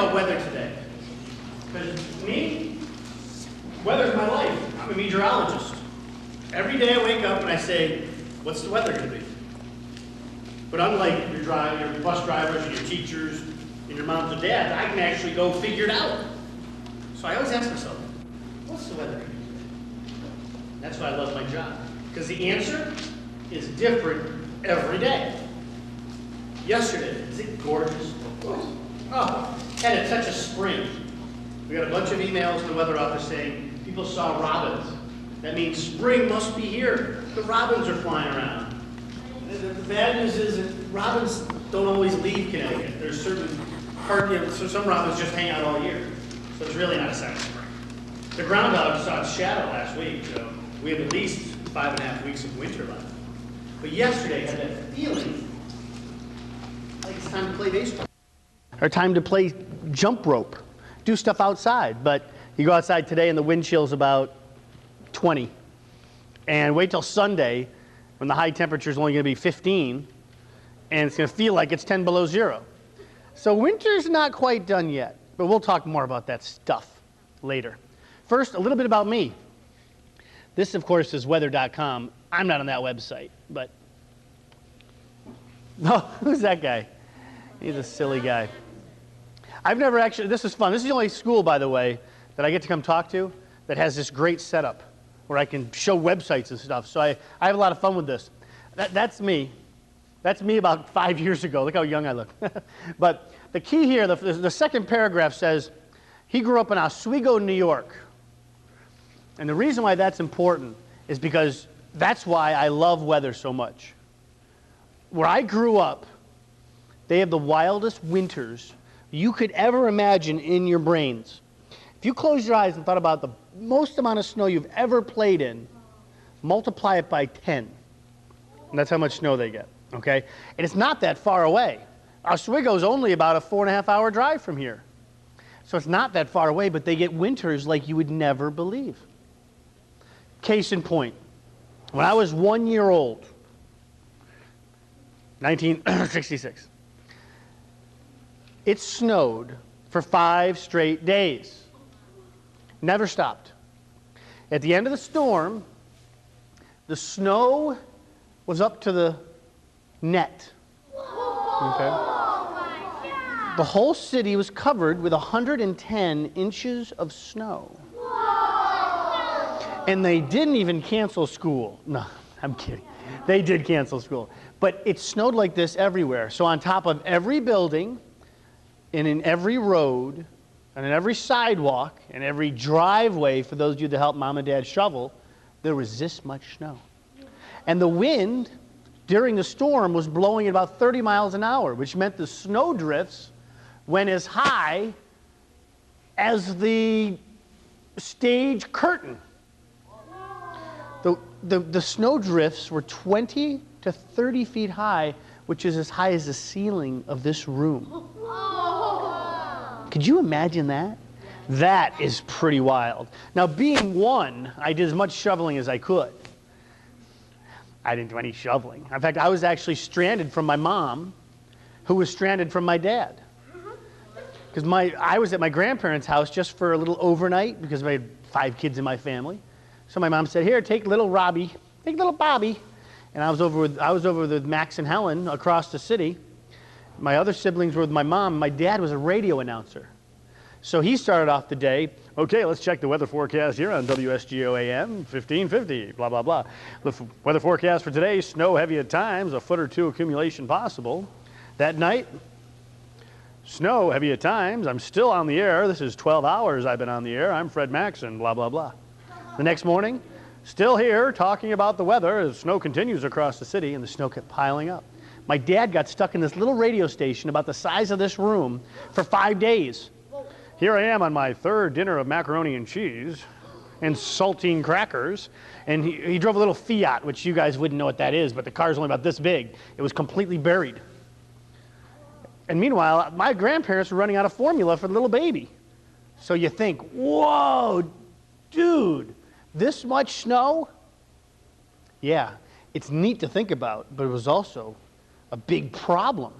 about weather today. Because me, weather's my life. I'm a meteorologist. Every day I wake up and I say, what's the weather going to be? But unlike your bus drivers and your teachers and your moms and dads, I can actually go figure it out. So I always ask myself, what's the weather going to be today? That's why I love my job. Because the answer is different every day. Yesterday, is it gorgeous? Oh, had a touch of spring. We got a bunch of emails in the weather office saying people saw robins. That means spring must be here. The robins are flying around. The bad news is that robins don't always leave Connecticut. There's certain so some robins just hang out all year. So it's really not a sign of spring. The groundhog saw its shadow last week, so we have at least 5.5 weeks of winter left. But yesterday I had that feeling like it's time to play baseball. Or time to play jump rope. Do stuff outside. But you go outside today and the wind chill's about 20. And wait till Sunday when the high temperature is only going to be 15 and it's going to feel like it's 10 below zero. So winter's not quite done yet, but we'll talk more about that stuff later. First, a little bit about me. This, of course, is weather.com. I'm not on that website, but no, who's that guy? He's a silly guy. I've never actually, this is fun. This is the only school, by the way, that I get to come talk to that has this great setup where I can show websites and stuff. So I have a lot of fun with this. That's me. That's me about 5 years ago. Look how young I look. But the key here, the second paragraph says, he grew up in Oswego, New York. And the reason why that's important is because that's why I love weather so much. Where I grew up, they have the wildest winters you could ever imagine in your brains. If you closed your eyes and thought about the most amount of snow you've ever played in, multiply it by 10. And that's how much snow they get, okay? And it's not that far away. Oswego is only about a 4.5-hour drive from here. So it's not that far away, but they get winters like you would never believe. Case in point, when I was 1 year old, 1966, it snowed for 5 straight days. Never stopped. At the end of the storm, the snow was up to the net. Okay? The whole city was covered with 110 inches of snow. And they didn't even cancel school. No, I'm kidding. They did cancel school. But it snowed like this everywhere. So on top of every building, and in every road, and in every sidewalk, and every driveway, for those of you that help mom and dad shovel, there was this much snow. And the wind during the storm was blowing at about 30 miles an hour, which meant the snow drifts went as high as the stage curtain. The snow drifts were 20 to 30 feet high, which is as high as the ceiling of this room. Could you imagine that? That is pretty wild. Now, being one, I did as much shoveling as I could. I didn't do any shoveling. In fact, I was actually stranded from my mom, who was stranded from my dad. Because I was at my grandparents' house just for a little overnight, because I had 5 kids in my family. So my mom said, here, take little Robbie, take little Bobby. And I was over with Max and Helen across the city. My other siblings were with my mom. My dad was a radio announcer. So he started off the day, okay, let's check the weather forecast here on WSGO AM 1550, blah, blah, blah. The weather forecast for today, snow heavy at times, a foot or 2 accumulation possible. That night, snow heavy at times, I'm still on the air. This is 12 hours I've been on the air. I'm Fred Maxon, blah, blah, blah. The next morning, still here talking about the weather as snow continues across the city, and the snow kept piling up. My dad got stuck in this little radio station about the size of this room for 5 days. Here I am on my 3rd dinner of macaroni and cheese and saltine crackers, and he drove a little Fiat, which you guys wouldn't know what that is, but the car's only about this big. It was completely buried. And meanwhile, my grandparents were running out of formula for the little baby. So you think, whoa, dude, this much snow? Yeah, it's neat to think about, but it was also a big problem,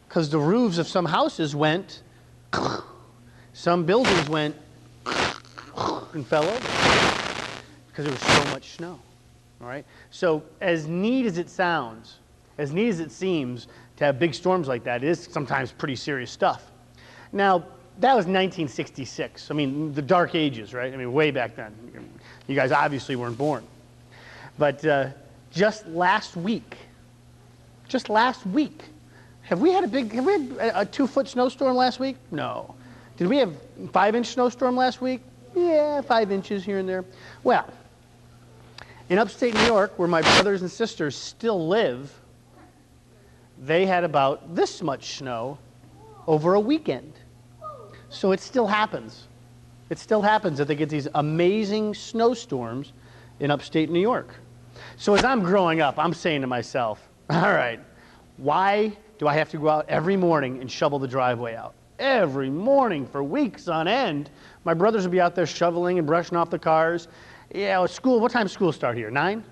because the roofs of some houses went Some buildings went and fell over because there was so much snow. All right? So as neat as it sounds, as neat as it seems to have big storms like that, it is sometimes pretty serious stuff. Now, that was 1966. I mean, the dark ages, right? I mean, way back then. You guys obviously weren't born. But just last week, have we had a 2-foot snowstorm last week? No. Did we have 5-inch snowstorm last week? Yeah, 5 inches here and there. Well, in upstate New York, where my brothers and sisters still live, they had about this much snow over a weekend. So it still happens. It still happens that they get these amazing snowstorms in upstate New York. So as I'm growing up, I'm saying to myself, all right, why do I have to go out every morning and shovel the driveway out? Every morning for weeks on end, my brothers would be out there shoveling and brushing off the cars. Yeah, school, what time does school start here? 9?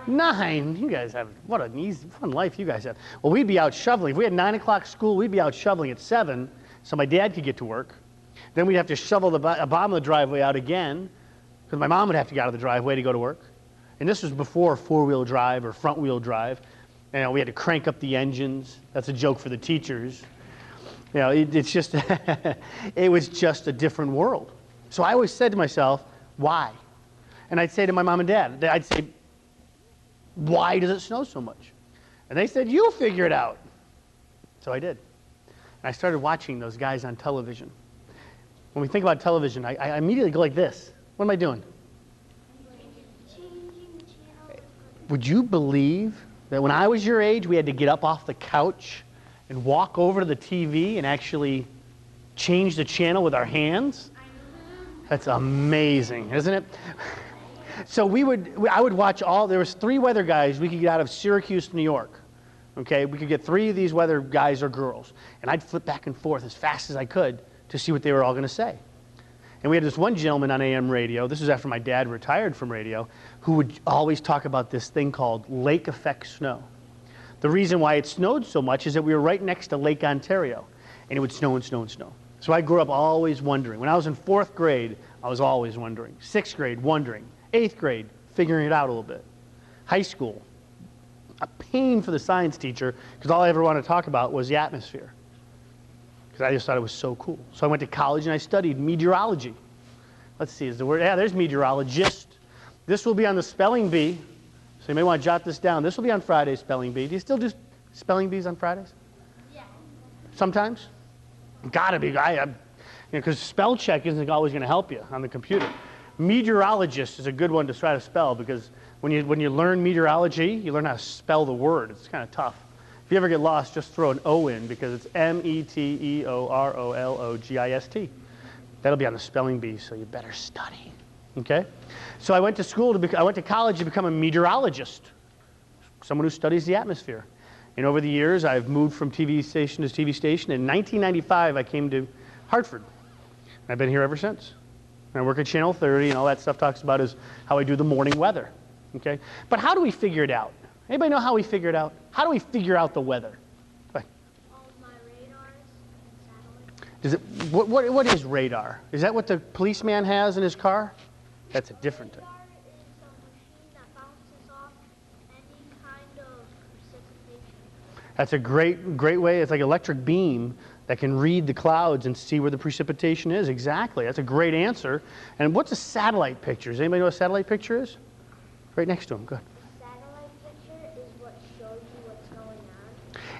9. You guys have, what an easy, fun life you guys have. Well, we'd be out shoveling. If we had 9 o'clock school, we'd be out shoveling at 7 so my dad could get to work. Then we'd have to shovel the bottom of the driveway out again because my mom would have to get out of the driveway to go to work. And this was before four-wheel drive or front-wheel drive. You know, we had to crank up the engines. That's a joke for the teachers. You know, it's just, it was just a different world. So I always said to myself, why? And I'd say to my mom and dad, I'd say, why does it snow so much? And they said, you figure it out. So I did. And I started watching those guys on television. When we think about television, I immediately go like this. What am I doing? Would you believe that when I was your age, we had to get up off the couch and walk over to the TV and actually change the channel with our hands? That's amazing, isn't it? So I would watch there was 3 weather guys we could get out of Syracuse, New York. Okay, we could get 3 of these weather guys or girls. And I'd flip back and forth as fast as I could to see what they were all going to say. And we had this one gentleman on AM radio, this was after my dad retired from radio, who would always talk about this thing called lake effect snow. The reason why it snowed so much is that we were right next to Lake Ontario, and it would snow and snow and snow. So I grew up always wondering. When I was in 4th grade, I was always wondering. 6th grade, wondering. 8th grade, figuring it out a little bit. High school, a pain for the science teacher, because all I ever wanted to talk about was the atmosphere. Because I just thought it was so cool. So I went to college and I studied meteorology. Let's see, is the word, yeah, there's meteorologist. This will be on the spelling bee, so you may want to jot this down. This will be on Friday's spelling bee. Do you still do spelling bees on Fridays? Yeah. Sometimes? Gotta be, because spell check isn't always going to help you on the computer. Meteorologist is a good one to try to spell, because when you learn meteorology, you learn how to spell the word. It's kind of tough. If you ever get lost, just throw an O in, because it's meteorologist. That'll be on the spelling bee, so you better study. Okay? So I went to school I went to college to become a meteorologist, someone who studies the atmosphere. And over the years, I've moved from TV station to TV station. In 1995, I came to Hartford. I've been here ever since. And I work at Channel 30, and all that stuff talks about is how I do the morning weather. Okay? But how do we figure it out? Anybody know how we figure it out? How do we figure out the weather? My radars and satellites. What is radar? Is that what the policeman has in his car? That's a different thing. Radar is a machine that bounces off any kind of precipitation. That's a great way. It's like an electric beam that can read the clouds and see where the precipitation is. Exactly. That's a great answer. And what's a satellite picture? Does anybody know what a satellite picture is? Right next to him. Good.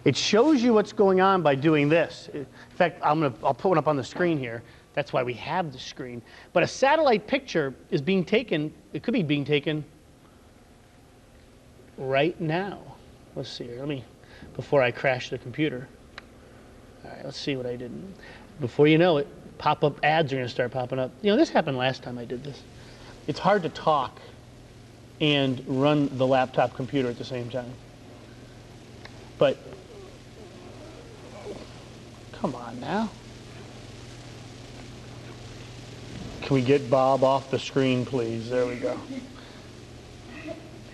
It shows you what's going on by doing this. In fact, I'll put one up on the screen here. That's why we have the screen. But a satellite picture is being taken, it could be being taken right now. Let's see here, before I crash the computer. All right, let's see what I did. Before you know it, pop-up ads are gonna start popping up. You know, this happened last time I did this. It's hard to talk and run the laptop computer at the same time. But come on now. Can we get Bob off the screen, please? There we go.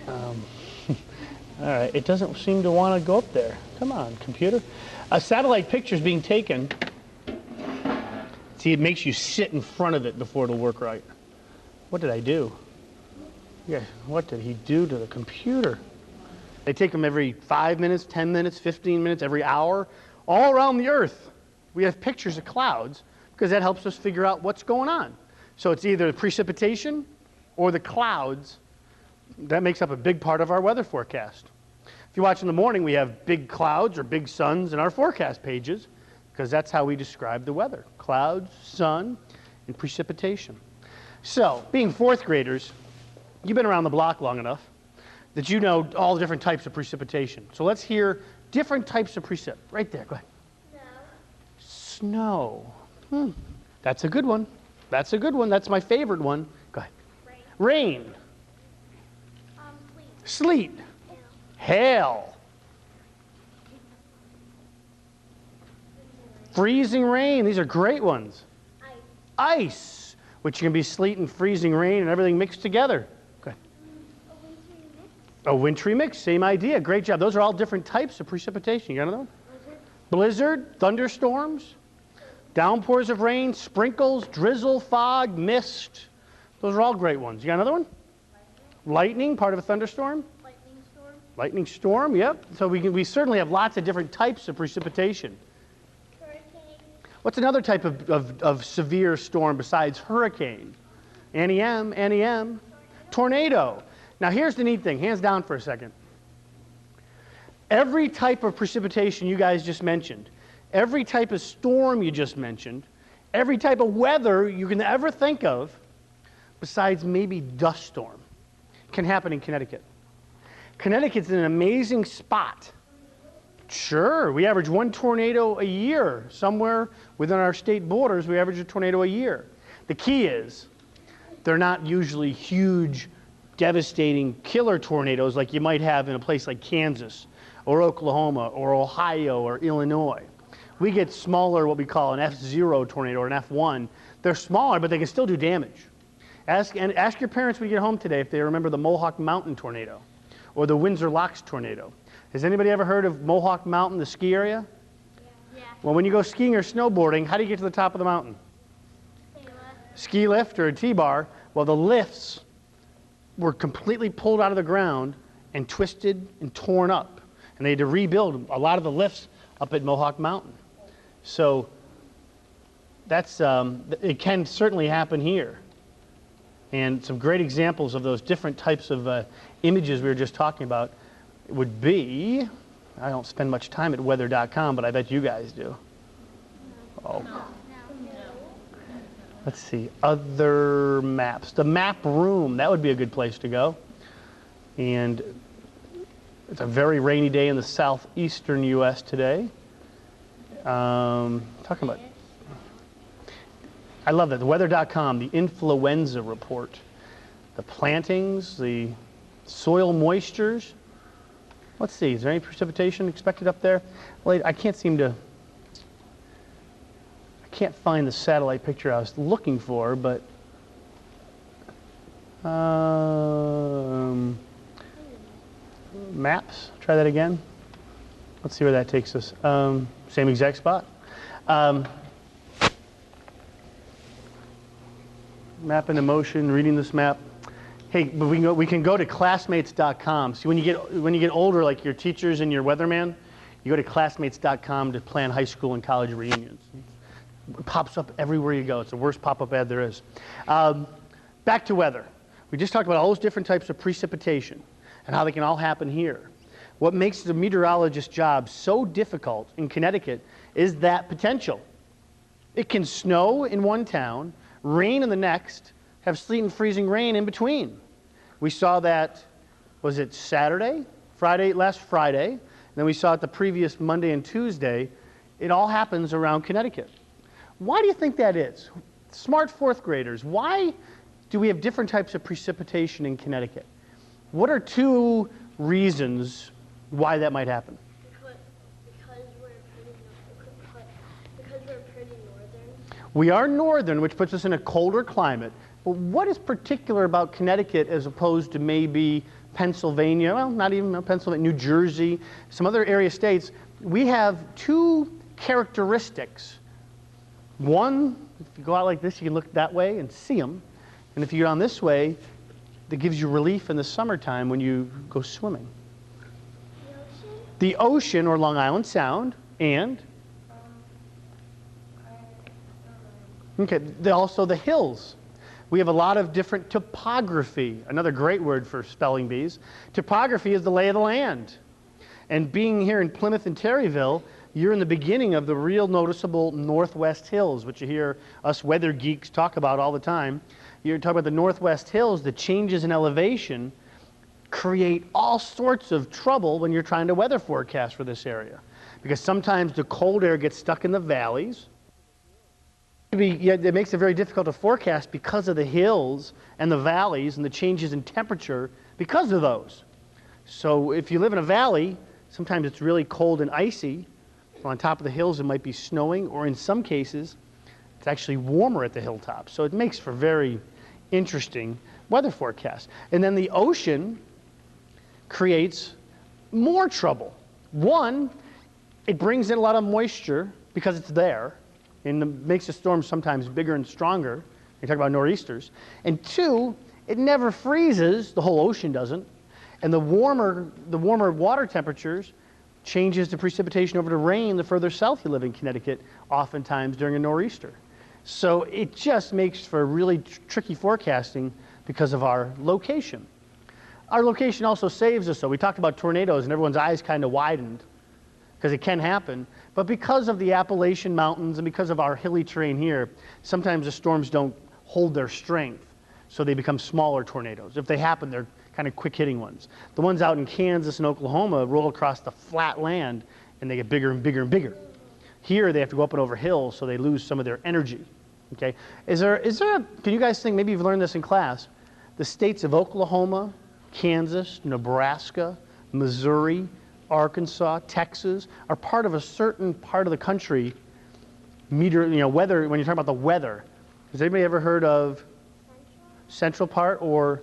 All right, it doesn't seem to want to go up there. Come on, computer. A satellite picture is being taken See, it makes you sit in front of it before it'll work right. What did I do? Yeah, what did he do to the computer? They take them every 5 minutes, 10 minutes, 15 minutes, every hour, all around the Earth. We have pictures of clouds because that helps us figure out what's going on. So it's either precipitation or the clouds. That makes up a big part of our weather forecast. If you watch in the morning, we have big clouds or big suns in our forecast pages because that's how we describe the weather. Clouds, sun, and precipitation. So, being fourth graders, you've been around the block long enough that you know all the different types of precipitation. So let's hear different types of precip. Right there, go ahead. Snow. That's a good one. That's a good one. That's my favorite one. Go ahead. Rain. Sleet. Hail. Freezing rain. These are great ones. Ice, which can be sleet and freezing rain and everything mixed together. Go ahead. A wintry mix. Same idea. Great job. Those are all different types of precipitation. You got another one? Blizzard, thunderstorms, downpours of rain, sprinkles, drizzle, fog, mist. Those are all great ones. You got another one? Lightning, part of a thunderstorm? Lightning storm. Lightning storm, yep. So we certainly have lots of different types of precipitation. Hurricane. What's another type of severe storm besides hurricane? NEM. Tornado. Now here's the neat thing. Hands down for a second. Every type of precipitation you guys just mentioned, every type of storm you just mentioned, every type of weather you can ever think of, besides maybe dust storm, can happen in Connecticut. Connecticut's an amazing spot. Sure, we average one tornado a year. Somewhere within our state borders, we average a tornado a year. The key is, they're not usually huge, devastating killer tornadoes like you might have in a place like Kansas, or Oklahoma, or Ohio, or Illinois. We get smaller, what we call an F0 tornado, or an F1. They're smaller, but they can still do damage. Ask your parents when you get home today if they remember the Mohawk Mountain tornado, or the Windsor Locks tornado. Has anybody ever heard of Mohawk Mountain, the ski area? Yeah. Well, when you go skiing or snowboarding, how do you get to the top of the mountain? Ski lift or a T-bar. Well, the lifts were completely pulled out of the ground and twisted and torn up. And they had to rebuild a lot of the lifts up at Mohawk Mountain. So that's, it can certainly happen here. And some great examples of those different types of images we were just talking about would be, I don't spend much time at weather.com, but I bet you guys do. Oh. Let's see, other maps. The map room, that would be a good place to go. And it's a very rainy day in the southeastern U.S. today. Talking about, I love that, the weather.com, the influenza report, the plantings, the soil moistures. Let's see, is there any precipitation expected up there? Well, I can't seem to, I can't find the satellite picture I was looking for, but maps, try that again. Let's see where that takes us. Same exact spot. Map into motion, reading this map. Hey, but we can go to classmates.com. See, when you get older, like your teachers and your weatherman, you go to classmates.com to plan high school and college reunions. It pops up everywhere you go. It's the worst pop-up ad there is. Back to weather. We just talked about all those different types of precipitation and how they can all happen here. What makes the meteorologist's job so difficult in Connecticut is that potential. It can snow in one town, rain in the next, have sleet and freezing rain in between. We saw that, was it Saturday? Last Friday. And then we saw it the previous Monday and Tuesday. It all happens around Connecticut. Why do you think that is? Smart fourth graders, why do we have different types of precipitation in Connecticut? What are two reasons why that might happen? Because we're pretty northern. We are northern, which puts us in a colder climate. But what is particular about Connecticut as opposed to maybe Pennsylvania, well, not even Pennsylvania, New Jersey, some other area states? We have two characteristics. One If you go out like this, you can look that way and see them. And if you go on this way, that gives you relief in the summertime when you go swimming. The ocean, or Long Island Sound, and okay, also the hills. We have a lot of different topography, another great word for spelling bees. Topography is the lay of the land. And being here in Plymouth and Terryville, you're in the beginning of the real noticeable Northwest Hills, which you hear us weather geeks talk about all the time. You're talking about the Northwest Hills. The changes in elevation create all sorts of trouble when you're trying to weather forecast for this area. Because sometimes the cold air gets stuck in the valleys. It makes it very difficult to forecast because of the hills and the valleys and the changes in temperature because of those. So if you live in a valley, sometimes it's really cold and icy. On top of the hills, it might be snowing, or in some cases, it's actually warmer at the hilltops. So it makes for very interesting weather forecasts. And then the ocean creates more trouble. One, it brings in a lot of moisture because it's there, and it makes the storms sometimes bigger and stronger. You talk about nor'easters. And two, it never freezes. The whole ocean doesn't. And the warmer water temperatures changes the precipitation over to rain the further south you live in Connecticut, oftentimes during a nor'easter. So it just makes for really tricky forecasting because of our location. Our location also saves us, though. We talked about tornadoes, and everyone's eyes kind of widened because it can happen. But because of the Appalachian Mountains and because of our hilly terrain here, sometimes the storms don't hold their strength, so they become smaller tornadoes. If they happen, they're kind of quick-hitting ones. The ones out in Kansas and Oklahoma roll across the flat land, and they get bigger and bigger and bigger. Here, they have to go up and over hills, so they lose some of their energy. Okay? Can you guys think, maybe you've learned this in class, the states of Oklahoma, Kansas, Nebraska, Missouri, Arkansas, Texas are part of a certain part of the country, weather, when you're talking about the weather. Has anybody ever heard of Central part or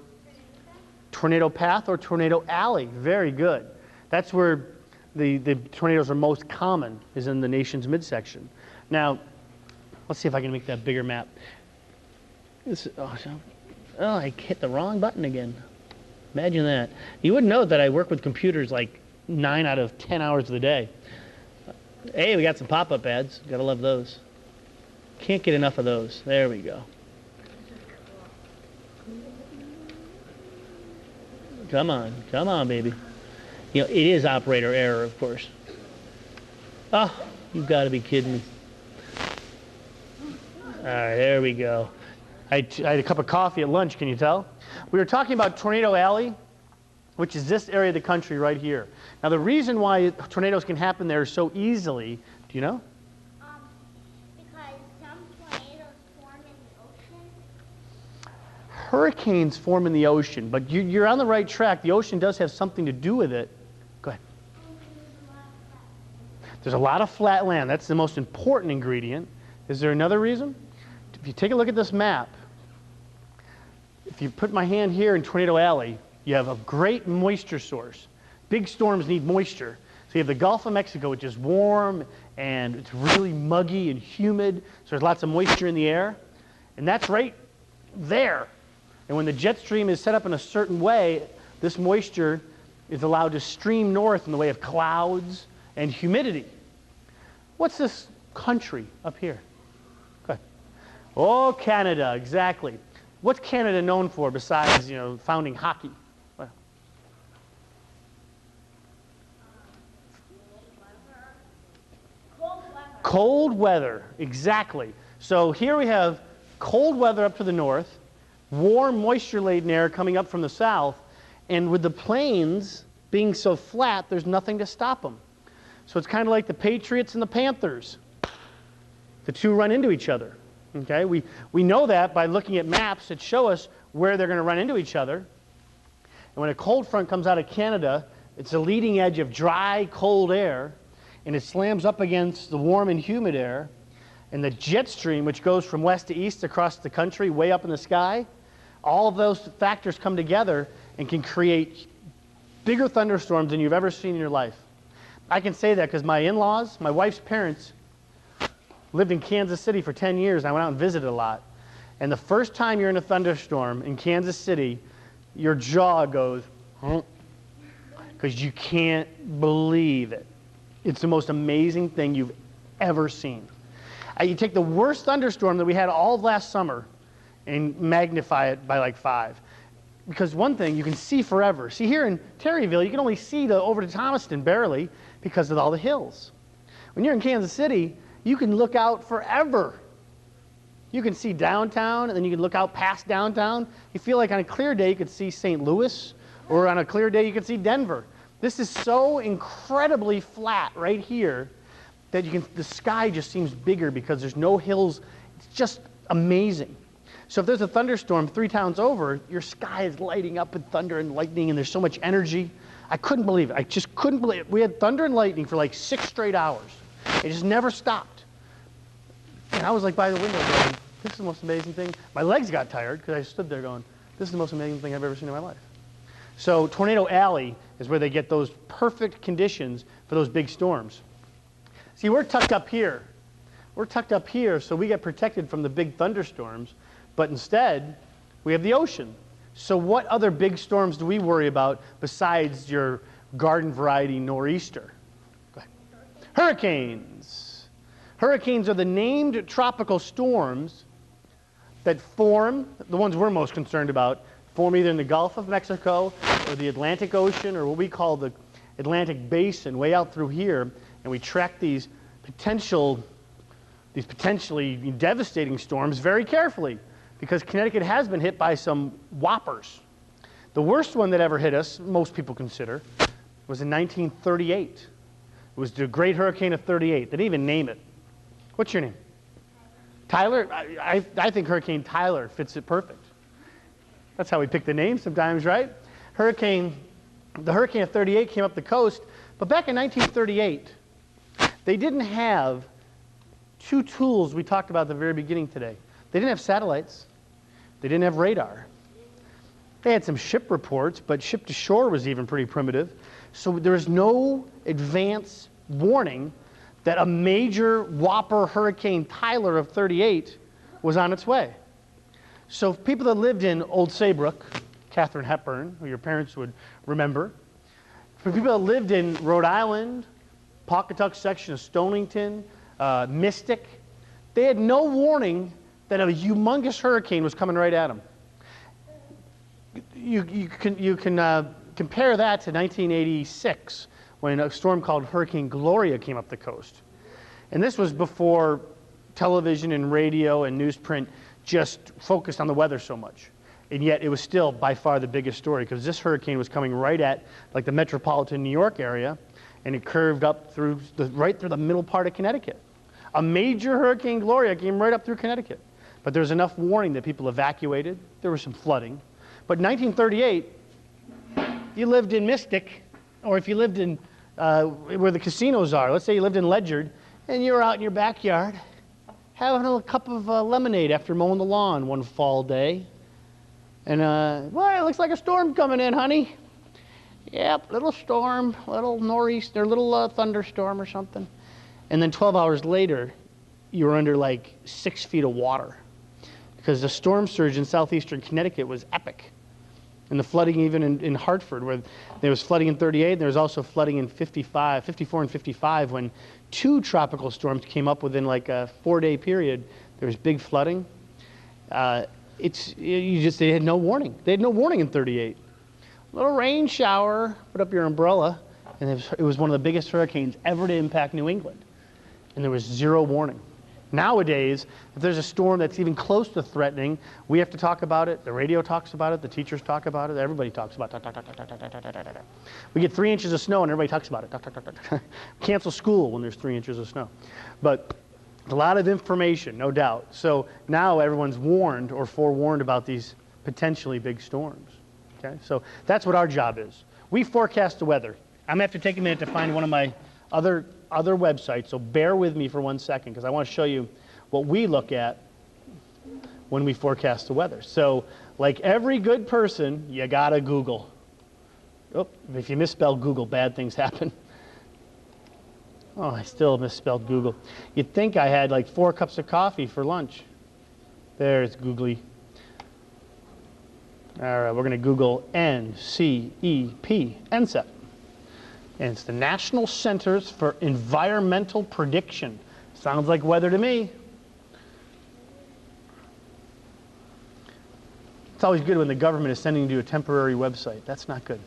Tornado Path or Tornado Alley? Very good. That's where the tornadoes are most common, is in the nation's midsection. Now, let's see if I can make that bigger map. I hit the wrong button again. Imagine that. You wouldn't know that I work with computers like 9 out of 10 hours of the day. Hey, we got some pop-up ads. Gotta love those. Can't get enough of those. There we go. Come on, baby. It is operator error, of course. Oh, you've got to be kidding me. All right, there we go. I had a cup of coffee at lunch, can you tell? We were talking about Tornado Alley, which is this area of the country right here. Now, the reason why tornadoes can happen there so easily, do you know? Because some tornadoes form in the ocean. Hurricanes form in the ocean, but you're on the right track. The ocean does have something to do with it. Go ahead. There's a lot of flat land. That's the most important ingredient. Is there another reason? If you take a look at this map, if you put my hand here in Tornado Alley, you have a great moisture source. Big storms need moisture. So you have the Gulf of Mexico, which is warm and it's really muggy and humid. So there's lots of moisture in the air. And that's right there. And when the jet stream is set up in a certain way, this moisture is allowed to stream north in the way of clouds and humidity. What's this country up here? Go ahead. Oh, Canada, exactly. What's Canada known for besides, founding hockey? Well, cold weather, exactly. So here we have cold weather up to the north, warm, moisture-laden air coming up from the south, and with the plains being so flat, there's nothing to stop them. So it's kind of like the Patriots and the Panthers. The two run into each other. Okay? We know that by looking at maps that show us where they're going to run into each other. And when a cold front comes out of Canada, it's the leading edge of dry, cold air, and it slams up against the warm and humid air. And the jet stream, which goes from west to east across the country, way up in the sky, all of those factors come together and can create bigger thunderstorms than you've ever seen in your life. I can say that because my in-laws, my wife's parents, lived in Kansas City for 10 years, and I went out and visited a lot. And the first time you're in a thunderstorm in Kansas City, your jaw goes, because you can't believe it. It's the most amazing thing you've ever seen. You take the worst thunderstorm that we had all of last summer and magnify it by like 5. Because one thing, you can see forever. See, here in Terryville, you can only see over to Thomaston barely because of all the hills. When you're in Kansas City, you can look out forever. You can see downtown, and then you can look out past downtown. You feel like on a clear day, you could see St. Louis, or on a clear day, you could see Denver. This is so incredibly flat right here that the sky just seems bigger because there's no hills. It's just amazing. So if there's a thunderstorm 3 towns over, your sky is lighting up with thunder and lightning, and there's so much energy. I couldn't believe it. I just couldn't believe it. We had thunder and lightning for like 6 straight hours. It just never stopped. And I was like by the window going, this is the most amazing thing. My legs got tired because I stood there going, this is the most amazing thing I've ever seen in my life. So Tornado Alley is where they get those perfect conditions for those big storms. See, we're tucked up here. We're tucked up here, so we get protected from the big thunderstorms, but instead, we have the ocean. So what other big storms do we worry about besides your garden variety nor'easter? Go ahead. Hurricanes. Hurricanes are the named tropical storms that form, the ones we're most concerned about, form either in the Gulf of Mexico or the Atlantic Ocean or what we call the Atlantic Basin way out through here, and we track these potentially devastating storms very carefully because Connecticut has been hit by some whoppers. The worst one that ever hit us, most people consider, was in 1938. It was the Great Hurricane of 38. They didn't even name it. What's your name? Tyler? I think Hurricane Tyler fits it perfect. That's how we pick the name sometimes, right? The Hurricane of 38 came up the coast, but back in 1938, they didn't have 2 tools we talked about at the very beginning today. They didn't have satellites. They didn't have radar. They had some ship reports, but ship to shore was even pretty primitive. So there was no advance warning that a major whopper Hurricane Tyler of 38 was on its way. So people that lived in Old Saybrook, Katharine Hepburn, who your parents would remember, for people that lived in Rhode Island, Pawcatuck section of Stonington, Mystic, they had no warning that a humongous hurricane was coming right at them. You can compare that to 1986 when a storm called Hurricane Gloria came up the coast. And this was before television and radio and newsprint just focused on the weather so much. And yet it was still by far the biggest story because this hurricane was coming right at like the metropolitan New York area, and it curved up through right through the middle part of Connecticut. A major Hurricane Gloria came right up through Connecticut. But there was enough warning that people evacuated. There was some flooding. But in 1938, you lived in Mystic, or if you lived in where the casinos are, let's say you lived in Ledyard, and you were out in your backyard having a cup of lemonade after mowing the lawn one fall day. And, well, it looks like a storm coming in, honey. Yep, little storm, little nor'easter, little thunderstorm or something. And then 12 hours later, you were under like 6 feet of water because the storm surge in southeastern Connecticut was epic. And the flooding even in Hartford, where there was flooding in 38, and there was also flooding in 54 and 55 when 2 tropical storms came up within like a 4-day period. There was big flooding. They had no warning. They had no warning in 38. Little rain shower, put up your umbrella, and it was one of the biggest hurricanes ever to impact New England. And there was 0 warning. Nowadays, if there's a storm that's even close to threatening, we have to talk about it. The radio talks about it. The teachers talk about it. Everybody talks about it. We get 3 inches of snow and everybody talks about it. Cancel school when there's 3 inches of snow. But a lot of information, no doubt. So now everyone's warned or forewarned about these potentially big storms. Okay? So that's what our job is. We forecast the weather. I'm going to have to take a minute to find one of my other websites, so bear with me for 1 second because I want to show you what we look at when we forecast the weather. So like every good person, you got to Google. Oh, if you misspell Google, bad things happen. Oh, I still misspelled Google. You'd think I had like 4 cups of coffee for lunch. There's googly. All right, we're going to Google NCEP, NCEP. And it's the National Centers for Environmental Prediction. Sounds like weather to me. It's always good when the government is sending you to a temporary website. That's not good.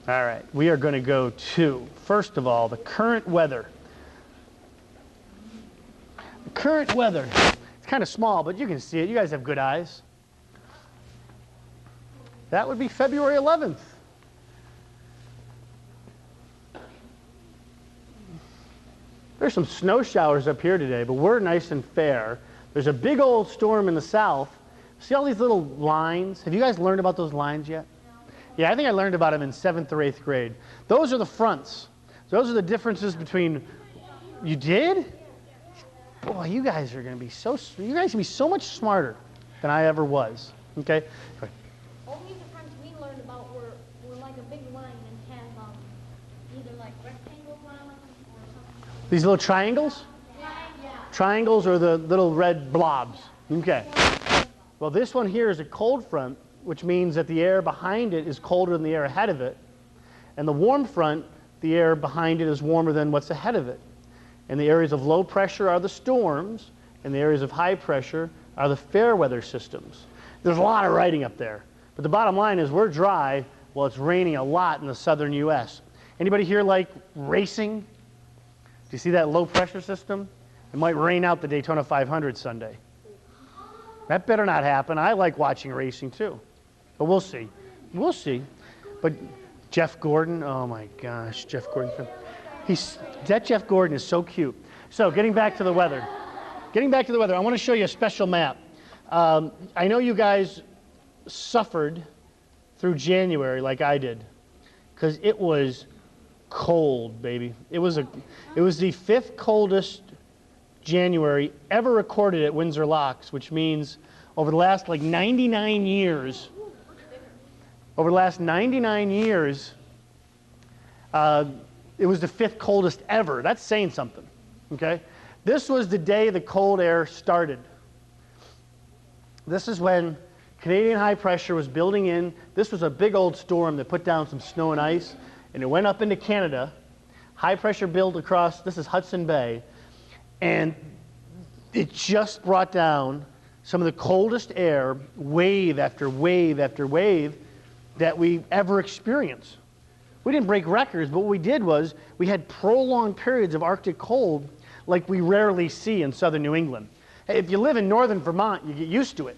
All right, we are going to go to, first of all, the current weather. The current weather. It's kind of small, but you can see it. You guys have good eyes. That would be February 11th. There's some snow showers up here today, but we're nice and fair. There's a big old storm in the south. See all these little lines? Have you guys learned about those lines yet? Yeah, I think I learned about them in 7th or 8th grade. Those are the fronts. Those are the differences between... You did? Boy, you guys are going to be so... You guys can be so much smarter than I ever was. Okay? Only the fronts we learned about were like a big line and had either like rectangles on them or something. These little triangles? Yeah. Triangles or the little red blobs. Okay. Well, this one here is a cold front, which means that the air behind it is colder than the air ahead of it. And the warm front, the air behind it is warmer than what's ahead of it. And the areas of low pressure are the storms, and the areas of high pressure are the fair weather systems. There's a lot of writing up there. But the bottom line is we're dry while it's raining a lot in the southern U.S. Anybody here like racing? Do you see that low pressure system? It might rain out the Daytona 500 Sunday. That better not happen. I like watching racing too. But we'll see. We'll see. But Jeff Gordon, oh my gosh, Jeff Gordon. That Jeff Gordon is so cute. So getting back to the weather. I want to show you a special map. I know you guys suffered through January like I did, because it was cold, baby. It was the 5th coldest January ever recorded at Windsor Locks, which means over the last like 99 years, it was the 5th coldest ever. That's saying something, okay? This was the day the cold air started. This is when Canadian high pressure was building in. This was a big old storm that put down some snow and ice, and it went up into Canada. High pressure built across, this is Hudson Bay, and it just brought down some of the coldest air, wave after wave after wave, that we ever experienced. We didn't break records, but what we did was we had prolonged periods of Arctic cold like we rarely see in southern New England. Hey, if you live in northern Vermont, you get used to it.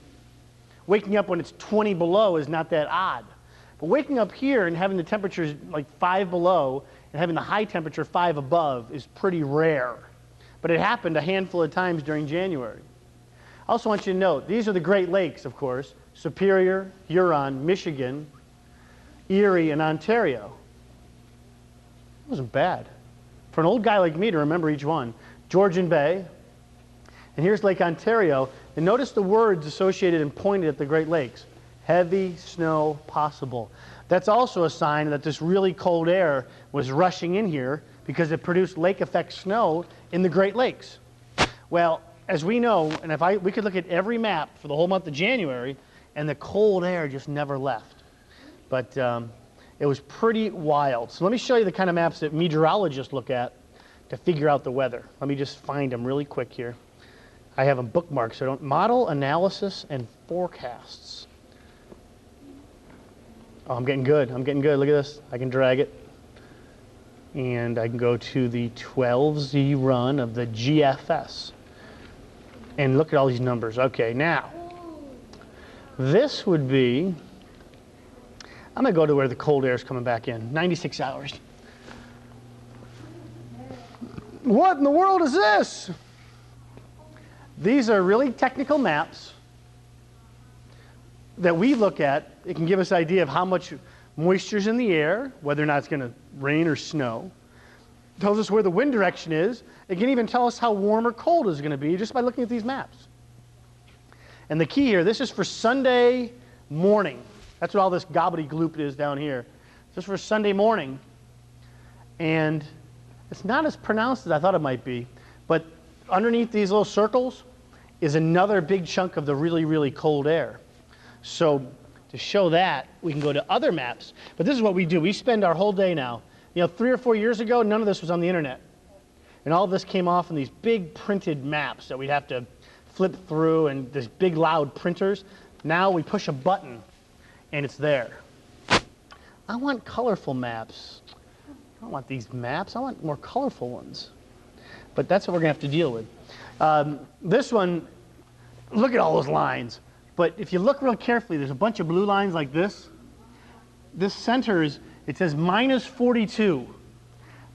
Waking up when it's 20 below is not that odd. But waking up here and having the temperatures like 5 below and having the high temperature 5 above is pretty rare. But it happened a handful of times during January. I also want you to note, these are the Great Lakes, of course: Superior, Huron, Michigan, Erie, and Ontario. It wasn't bad. For an old guy like me to remember each one. Georgian Bay, and here's Lake Ontario. And notice the words associated and pointed at the Great Lakes. Heavy snow possible. That's also a sign that this really cold air was rushing in here because it produced lake effect snow in the Great Lakes. Well, as we know, and we could look at every map for the whole month of January, and the cold air just never left. But it was pretty wild. So let me show you the kind of maps that meteorologists look at to figure out the weather. Let me just find them really quick here. I have them bookmarked, so I don't. Model, analysis, and forecasts. Oh, I'm getting good. I'm getting good. Look at this. I can drag it. And I can go to the 12Z run of the GFS. And look at all these numbers. Okay, now, this would be, I'm going to go to where the cold air is coming back in. 96 hours. What in the world is this? These are really technical maps that we look at. It can give us an idea of how much moisture's in the air, whether or not it's going to rain or snow. It tells us where the wind direction is. It can even tell us how warm or cold it's going to be just by looking at these maps. And the key here, this is for Sunday morning. That's what all this gobbledygloop is down here. This is for Sunday morning. And It's not as pronounced as I thought it might be, but underneath these little circles is another big chunk of the really, really cold air. So to show that, we can go to other maps. But this is what we do. We spend our whole day now. You know, 3 or 4 years ago, none of this was on the internet. And all of this came off in these big printed maps that we'd have to flip through, and these big loud printers. Now we push a button and it's there. I want colorful maps. I don't want these maps. I want more colorful ones. But that's what we're going to have to deal with. This one, look at all those lines. But if you look real carefully, there's a bunch of blue lines like this. This center is, it says minus 42.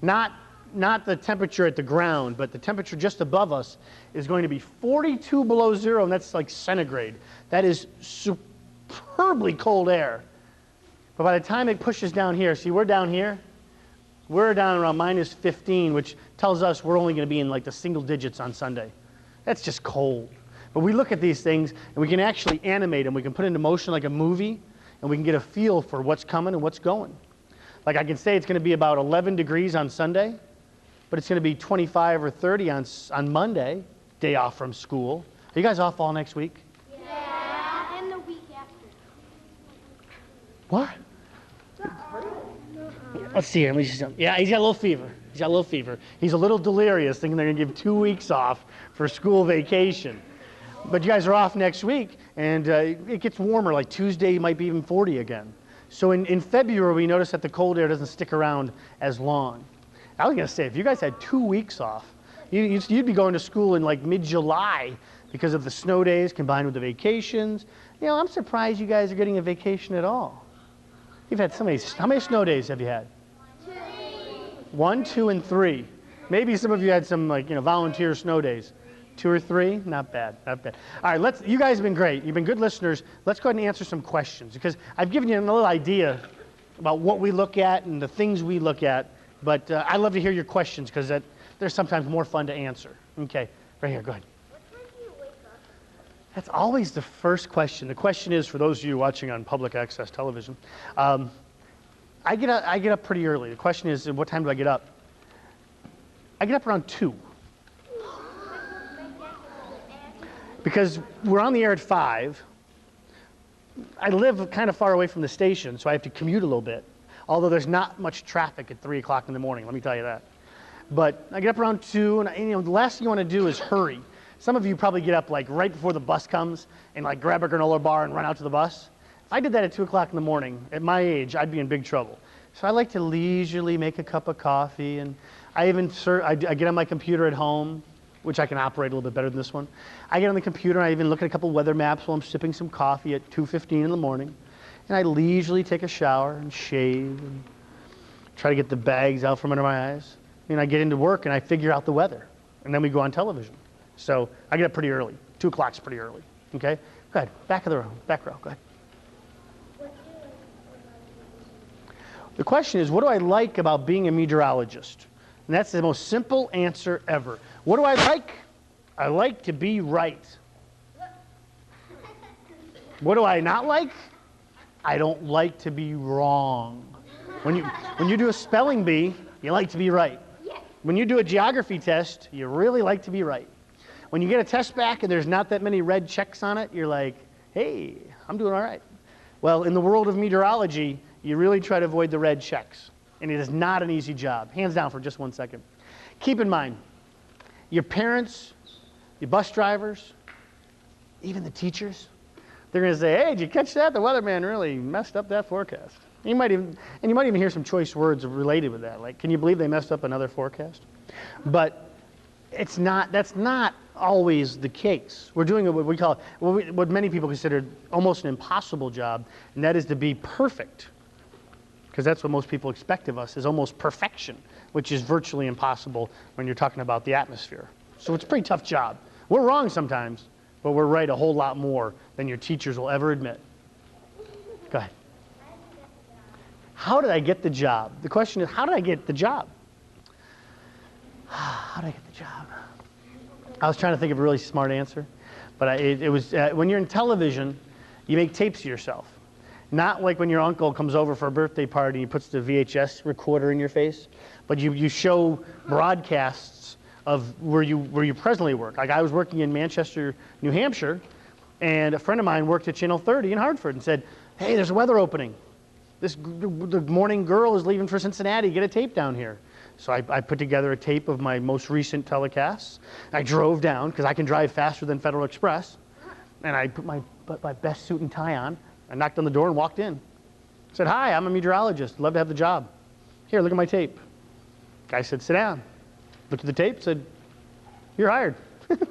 Not the temperature at the ground, but the temperature just above us is going to be 42 below zero, and that's like centigrade. That is superbly cold air. But by the time it pushes down here, see, we're down here. We're down around minus 15, which tells us we're only going to be in like the single digits on Sunday. That's just cold. But we look at these things, and we can actually animate them. We can put it into motion like a movie, and we can get a feel for what's coming and what's going. Like I can say it's going to be about 11 degrees on Sunday, but it's going to be 25 or 30 on Monday, day off from school. Are you guys off all next week? Yeah, and the week after. What? Let's see here. Yeah, he's got a little fever. He's got a little fever. He's a little delirious, thinking they're going to give 2 weeks off for school vacation. But you guys are off next week, and it gets warmer. Like Tuesday might be even 40 again. So in February, we notice that the cold air doesn't stick around as long. I was going to say, if you guys had 2 weeks off, you'd be going to school in like mid-July because of the snow days combined with the vacations. You know, I'm surprised you guys are getting a vacation at all. You've had so many. How many snow days have you had? 2. 1, 2, and 3. Maybe some of you had some volunteer snow days. 2 or 3? Not bad, not bad. All right, you guys have been great. You've been good listeners. Let's go ahead and answer some questions, because I've given you a little idea about what we look at and the things we look at, but I love to hear your questions, because they're sometimes more fun to answer. Okay, right here, go ahead. What time do you wake up? That's always the first question. The question is, for those of you watching on public access television, I get up pretty early. The question is, what time do I get up? I get up around 2. Because we're on the air at 5. I live kind of far away from the station, so I have to commute a little bit. Although there's not much traffic at 3 o'clock in the morning, let me tell you that. But I get up around 2, and the last thing you want to do is hurry. Some of you probably get up like right before the bus comes and like grab a granola bar and run out to the bus. If I did that at 2 o'clock in the morning, at my age, I'd be in big trouble. So I like to leisurely make a cup of coffee, and I get on my computer at home, which I can operate a little bit better than this one. I get on the computer, and I even look at a couple weather maps while I'm sipping some coffee at 2:15 in the morning. And I leisurely take a shower and shave and try to get the bags out from under my eyes. And I get into work, and I figure out the weather. And then we go on television. So I get up pretty early. 2 o'clock's pretty early. Okay? Go ahead. Back row. Go ahead. The question is, what do I like about being a meteorologist? And that's the most simple answer ever. What do I like? I like to be right. What do I not like? I don't like to be wrong. When you do a spelling bee, you like to be right. When you do a geography test, you really like to be right. When you get a test back and there's not that many red checks on it, you're like, hey, I'm doing all right. Well, in the world of meteorology, you really try to avoid the red checks. And it is not an easy job. Hands down for just 1 second. Keep in mind, your parents, your bus drivers, even the teachers, they're going to say, hey, did you catch that? The weatherman really messed up that forecast. You might even hear some choice words related with that. Like, can you believe they messed up another forecast? But that's not always the case. We're doing what we call, what many people consider almost an impossible job, and that is to be perfect. Because that's what most people expect of us, is almost perfection, which is virtually impossible when you're talking about the atmosphere. So it's a pretty tough job. We're wrong sometimes, but we're right a whole lot more than your teachers will ever admit. Go ahead. How did I get the job? The question is, how did I get the job? How did I get the job? I was trying to think of a really smart answer, but it was when you're in television, you make tapes of yourself. Not like when your uncle comes over for a birthday party and he puts the VHS recorder in your face, but you show broadcasts of where you presently work. Like I was working in Manchester, New Hampshire, and a friend of mine worked at Channel 30 in Hartford and said, hey, there's a weather opening. The morning girl is leaving for Cincinnati. Get a tape down here. So I put together a tape of my most recent telecasts. I drove down, because I can drive faster than Federal Express, and I put my best suit and tie on. I knocked on the door and walked in. Said, hi, I'm a meteorologist. Love to have the job. Here, look at my tape. Guy said, sit down. Looked at the tape, said, you're hired. It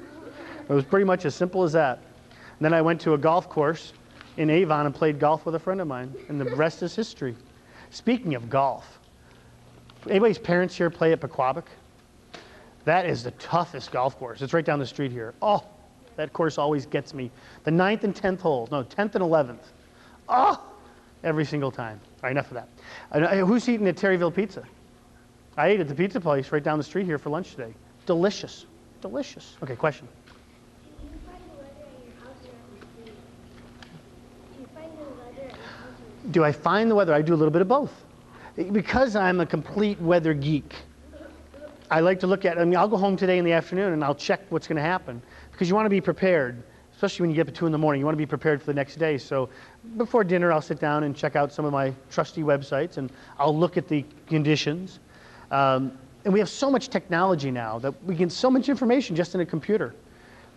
was pretty much as simple as that. And then I went to a golf course in Avon and played golf with a friend of mine, and the rest is history. Speaking of golf, anybody's parents here play at Pequabic? That is the toughest golf course. It's right down the street here. Oh, that course always gets me. The 9th and 10th holes, no, 10th and 11th. Oh, every single time. All right, enough of that. Who's eating at Terryville Pizza? I ate at the pizza place right down the street here for lunch today. Delicious, delicious. Okay, question. Do I find the weather? I do a little bit of both. Because I'm a complete weather geek, I like to look at, I'll go home today in the afternoon and I'll check what's going to happen. Because you want to be prepared, especially when you get to 2 in the morning. You want to be prepared for the next day. So before dinner, I'll sit down and check out some of my trusty websites, and I'll look at the conditions. And we have so much technology now that we get so much information just in a computer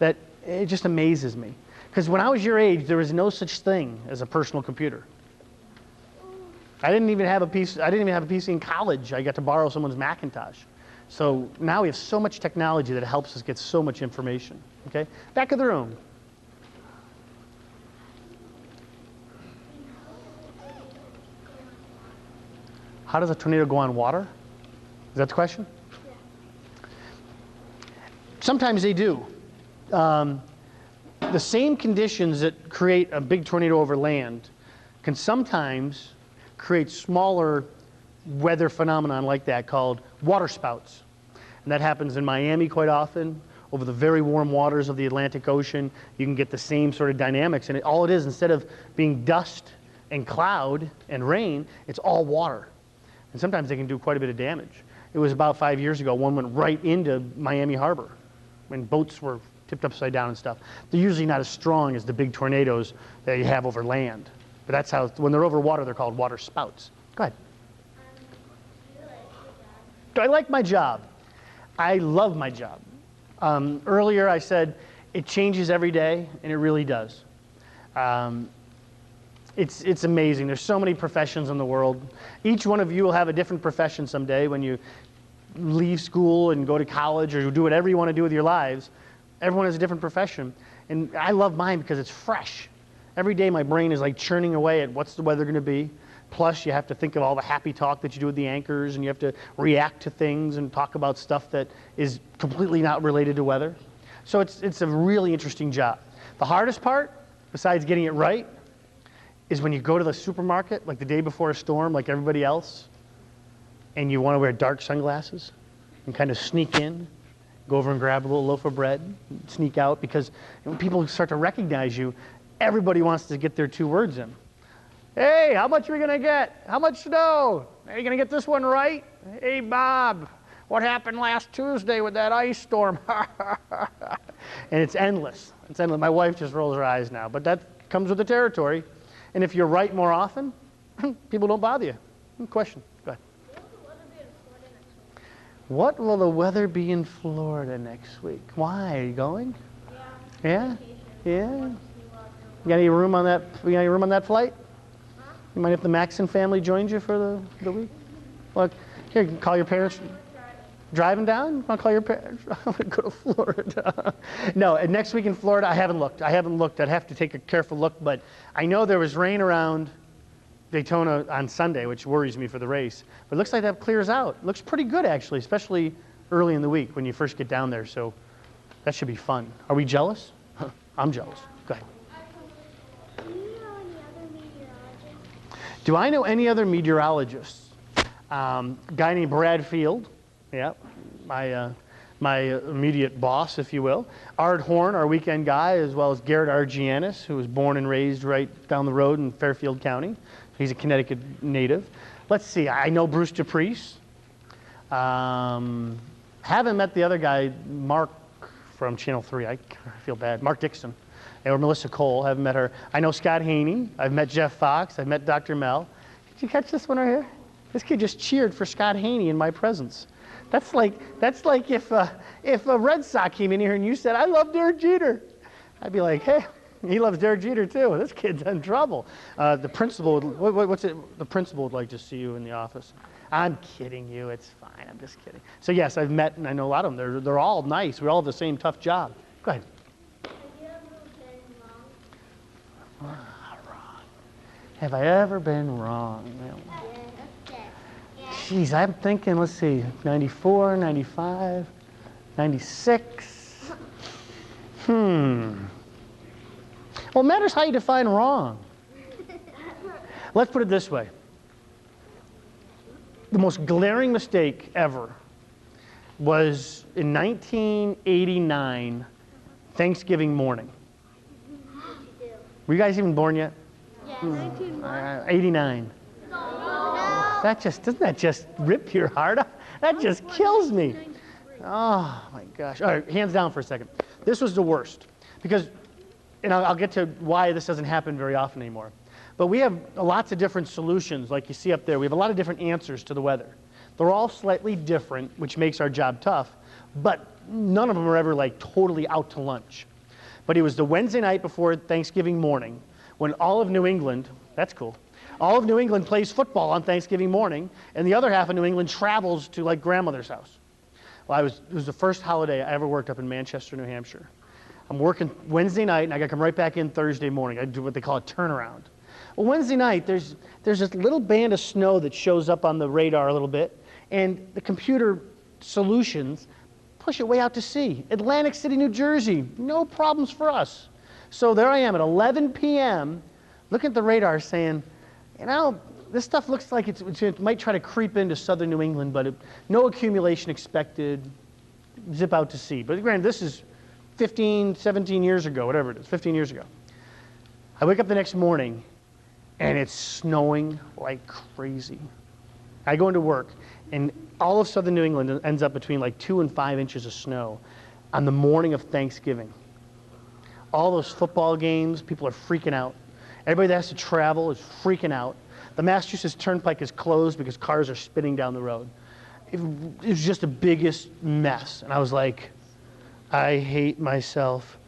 that it just amazes me. Because when I was your age, there was no such thing as a personal computer. I didn't even have a PC in college. I got to borrow someone's Macintosh. So now we have so much technology that helps us get so much information. Okay? Back of the room. How does a tornado go on water? Is that the question? Yeah. Sometimes they do. The same conditions that create a big tornado over land can sometimes create smaller weather phenomenon like that called waterspouts. And that happens in Miami quite often. Over the very warm waters of the Atlantic Ocean, you can get the same sort of dynamics. And all it is, instead of being dust and cloud and rain, it's all water. And sometimes they can do quite a bit of damage. It was about 5 years ago, one went right into Miami Harbor when boats were tipped upside down and stuff. They're usually not as strong as the big tornadoes that you have over land. But that's how, when they're over water, they're called water spouts. Go ahead. Do I like my job? I love my job. Earlier I said it changes every day, and it really does. It's amazing. There's so many professions in the world. Each one of you will have a different profession someday when you leave school and go to college or do whatever you want to do with your lives. Everyone has a different profession. And I love mine because it's fresh. Every day my brain is like churning away at what's the weather going to be. Plus you have to think of all the happy talk that you do with the anchors, and you have to react to things and talk about stuff that is completely not related to weather. So it's a really interesting job. The hardest part, besides getting it right, is when you go to the supermarket like the day before a storm like everybody else, and you want to wear dark sunglasses and kind of sneak in, go over and grab a little loaf of bread, sneak out, because when people start to recognize you, everybody wants to get their 2 words in. Hey, how much are we going to get? How much snow? Are you going to get this one right? Hey, Bob, what happened last Tuesday with that ice storm? And it's endless. It's endless. My wife just rolls her eyes now, but that comes with the territory. And if you're right more often, people don't bother you. Question. Go ahead. What will the weather be in Florida next week? Why? Are you going? Yeah? Yeah? You got any room on that? You got any room on that flight? Huh? You mind if the Maxon family joins you for the week? Look, here, call your parents. Driving down? I'll call your parents. I'm going to go to Florida. No, next week in Florida, I haven't looked. I'd have to take a careful look, but I know there was rain around Daytona on Sunday, which worries me for the race. But it looks like that clears out. It looks pretty good, actually, especially early in the week when you first get down there. So that should be fun. Are we jealous? I'm jealous. Go ahead. Do I know any other meteorologists? A guy named Brad Field. Yeah, my my immediate boss, if you will. Art Horn, our weekend guy, as well as Garrett Argianis, who was born and raised right down the road in Fairfield County. He's a Connecticut native. Let's see, I know Bruce DePriest. Haven't met the other guy, Mark from Channel 3. I feel bad. Mark Dixon. Or Melissa Cole. Haven't met her. I know Scott Haney. I've met Jeff Fox. I've met Dr. Mel. Did you catch this one right here? This kid just cheered for Scott Haney in my presence. That's like if a Red Sox came in here and you said, I love Derek Jeter. I'd be like, hey, he loves Derek Jeter too. This kid's in trouble. The principal, the principal would like to see you in the office. I'm kidding you. It's fine. I'm just kidding. So yes, I've met and I know a lot of them. They're all nice. We all have the same tough job. Go ahead. Have you ever been wrong? Wrong. Have I ever been wrong? Geez, I'm thinking, let's see, 94, 95, 96. Well, it matters how you define wrong. Let's put it this way. The most glaring mistake ever was in 1989, Thanksgiving morning. Were you guys even born yet? Yeah. 89. Doesn't that just rip your heart out? That just kills me. Oh my gosh. All right, hands down for a second. This was the worst because, and I'll get to why this doesn't happen very often anymore. But we have lots of different solutions, like you see up there. We have a lot of different answers to the weather. They're all slightly different, which makes our job tough, but none of them are ever like totally out to lunch. But it was the Wednesday night before Thanksgiving morning when all of New England, that's cool, all of New England plays football on Thanksgiving morning, and the other half of New England travels to like grandmother's house. Well, it was the first holiday I ever worked up in Manchester, New Hampshire. I'm working Wednesday night, and I got to come right back in Thursday morning. I do what they call a turnaround. Well, Wednesday night, there's this little band of snow that shows up on the radar a little bit, and the computer solutions push it way out to sea. Atlantic City, New Jersey, no problems for us. So there I am at 11 p.m., looking at the radar saying, you know, this stuff looks like it might try to creep into southern New England, but no accumulation expected, zip out to sea. But granted, this is 15, 17 years ago, whatever it is, 15 years ago. I wake up the next morning, and it's snowing like crazy. I go into work, and all of southern New England ends up between like 2 and 5 inches of snow on the morning of Thanksgiving. All those football games, people are freaking out. Everybody that has to travel is freaking out. The Massachusetts Turnpike is closed because cars are spinning down the road. It was just the biggest mess. And I was like, I hate myself.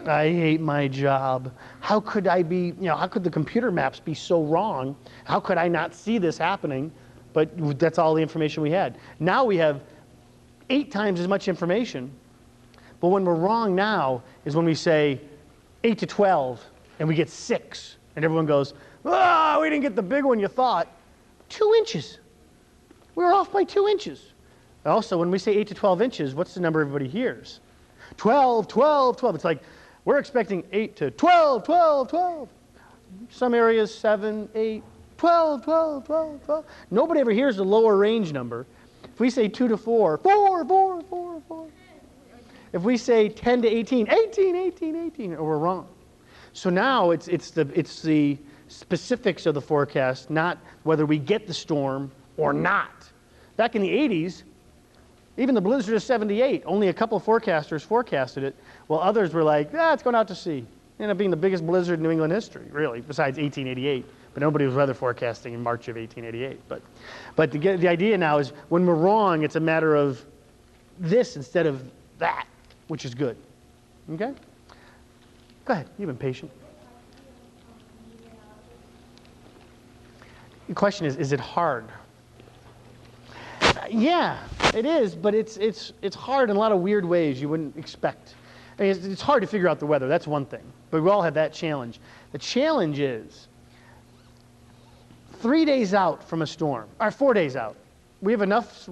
I hate my job. How could I be, you know, how could the computer maps be so wrong? How could I not see this happening? But that's all the information we had. Now we have 8 times as much information. But when we're wrong now is when we say 8 to 12 and we get 6. And everyone goes, we didn't get the big one you thought. 2 inches. We were off by 2 inches. Also, when we say 8 to 12 inches, what's the number everybody hears? 12, 12, 12. It's like, we're expecting 8 to 12, 12, 12. Some areas 7, 8, 12, 12, 12, 12. Nobody ever hears the lower range number. If we say 2 to 4, 4, 4, 4, 4. If we say 10 to 18, 18, 18, 18, or we're wrong. So now it's the specifics of the forecast, not whether we get the storm or not. Back in the 80s, even the blizzard of 78, only a couple of forecasters forecasted it, while others were like, it's going out to sea. It ended up being the biggest blizzard in New England history, really, besides 1888. But nobody was weather forecasting in March of 1888. But the idea now is when we're wrong, it's a matter of this instead of that, which is good. Okay? Go ahead. You've been patient. The question is it hard? Yeah, it is, but it's hard in a lot of weird ways you wouldn't expect. I mean, it's hard to figure out the weather. That's one thing. But we all have that challenge. The challenge is 3 days out from a storm, or 4 days out. We have enough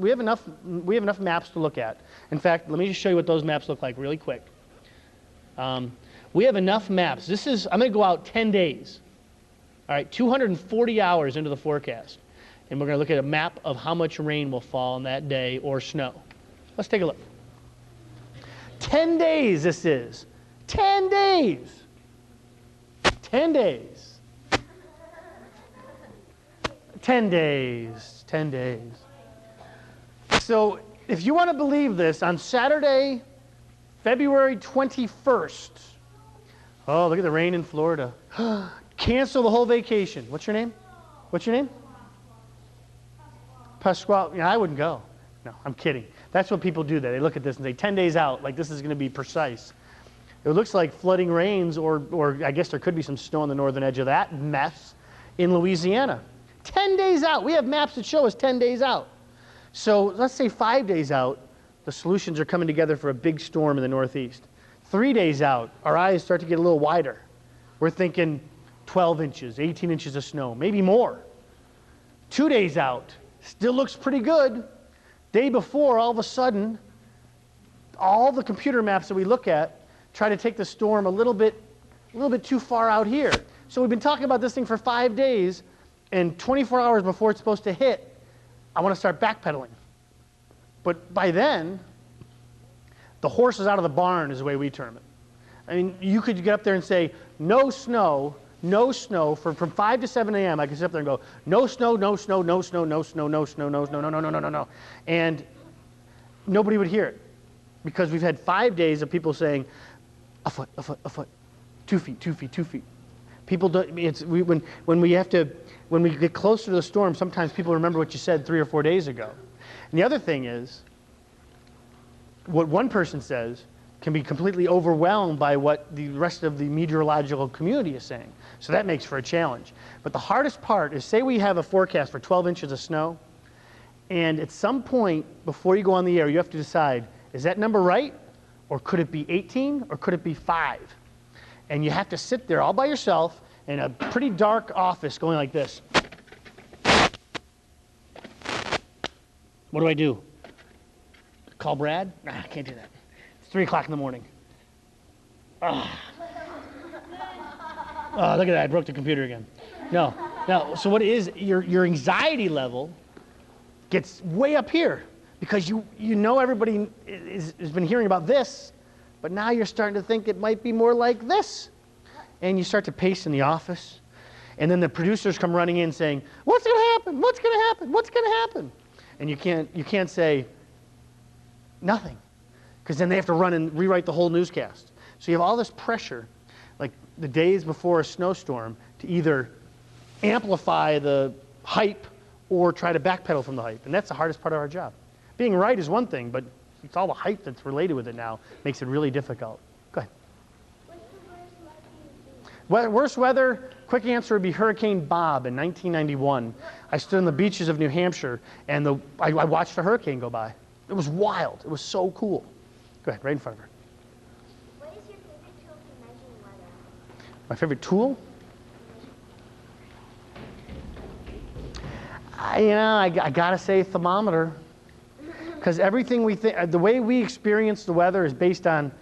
maps to look at. In fact, let me just show you what those maps look like really quick. We have enough maps. I'm going to go out 10 days. All right, 240 hours into the forecast. And we're going to look at a map of how much rain will fall on that day or snow. Let's take a look. 10 days this is. 10 days. 10 days. 10 days. 10 days. So if you want to believe this, on Saturday, February 21st, oh, look at the rain in Florida. Cancel the whole vacation. What's your name? What's your name? Pasquale. Yeah, I wouldn't go. No, I'm kidding. That's what people do. They look at this and say 10 days out, like this is going to be precise. It looks like flooding rains, or I guess there could be some snow on the northern edge of that mess in Louisiana. 10 days out. We have maps that show us 10 days out. So let's say 5 days out, the solutions are coming together for a big storm in the northeast. 3 days out, our eyes start to get a little wider. We're thinking 12 inches, 18 inches of snow, maybe more. 2 days out, still looks pretty good. Day before, all of a sudden, all the computer maps that we look at try to take the storm a little bit too far out here. So we've been talking about this thing for 5 days, and 24 hours before it's supposed to hit, I want to start backpedaling. But by then, the horse is out of the barn is the way we term it. I mean, you could get up there and say, no snow, from 5 to 7 a.m. I could sit up there and go, no snow, no snow, no snow, no snow, no snow, no snow, no, no, no, no, no, no. And nobody would hear it because we've had 5 days of people saying, a foot, 2 feet, 2 feet, 2 feet. People don't, when we get closer to the storm, sometimes people remember what you said 3 or 4 days ago. And the other thing is, what one person says can be completely overwhelmed by what the rest of the meteorological community is saying. So that makes for a challenge. But the hardest part is, say we have a forecast for 12 inches of snow, and at some point before you go on the air, you have to decide, is that number right? Or could it be 18? Or could it be 5? And you have to sit there all by yourself in a pretty dark office going like this. What do I do? Call Brad? Nah, I can't do that. It's 3 o'clock in the morning. Oh, look at that. I broke the computer again. No. So what it is, your anxiety level gets way up here because you know everybody has been hearing about this, but now you're starting to think it might be more like this. And you start to pace in the office. And then the producers come running in saying, what's going to happen? What's going to happen? What's going to happen? And you can't say nothing, because then they have to run and rewrite the whole newscast. So you have all this pressure, like the days before a snowstorm, to either amplify the hype or try to backpedal from the hype. And that's the hardest part of our job. Being right is one thing, but it's all the hype that's related with it now makes it really difficult. Go ahead. What's the worst weather? Worst weather, quick answer would be Hurricane Bob in 1991. I stood on the beaches of New Hampshire, and I watched a hurricane go by. It was wild. It was so cool. Go ahead, right in front of her. What is your favorite tool for measuring weather? My favorite tool? I gotta say thermometer. Because everything we think, the way we experience the weather is based on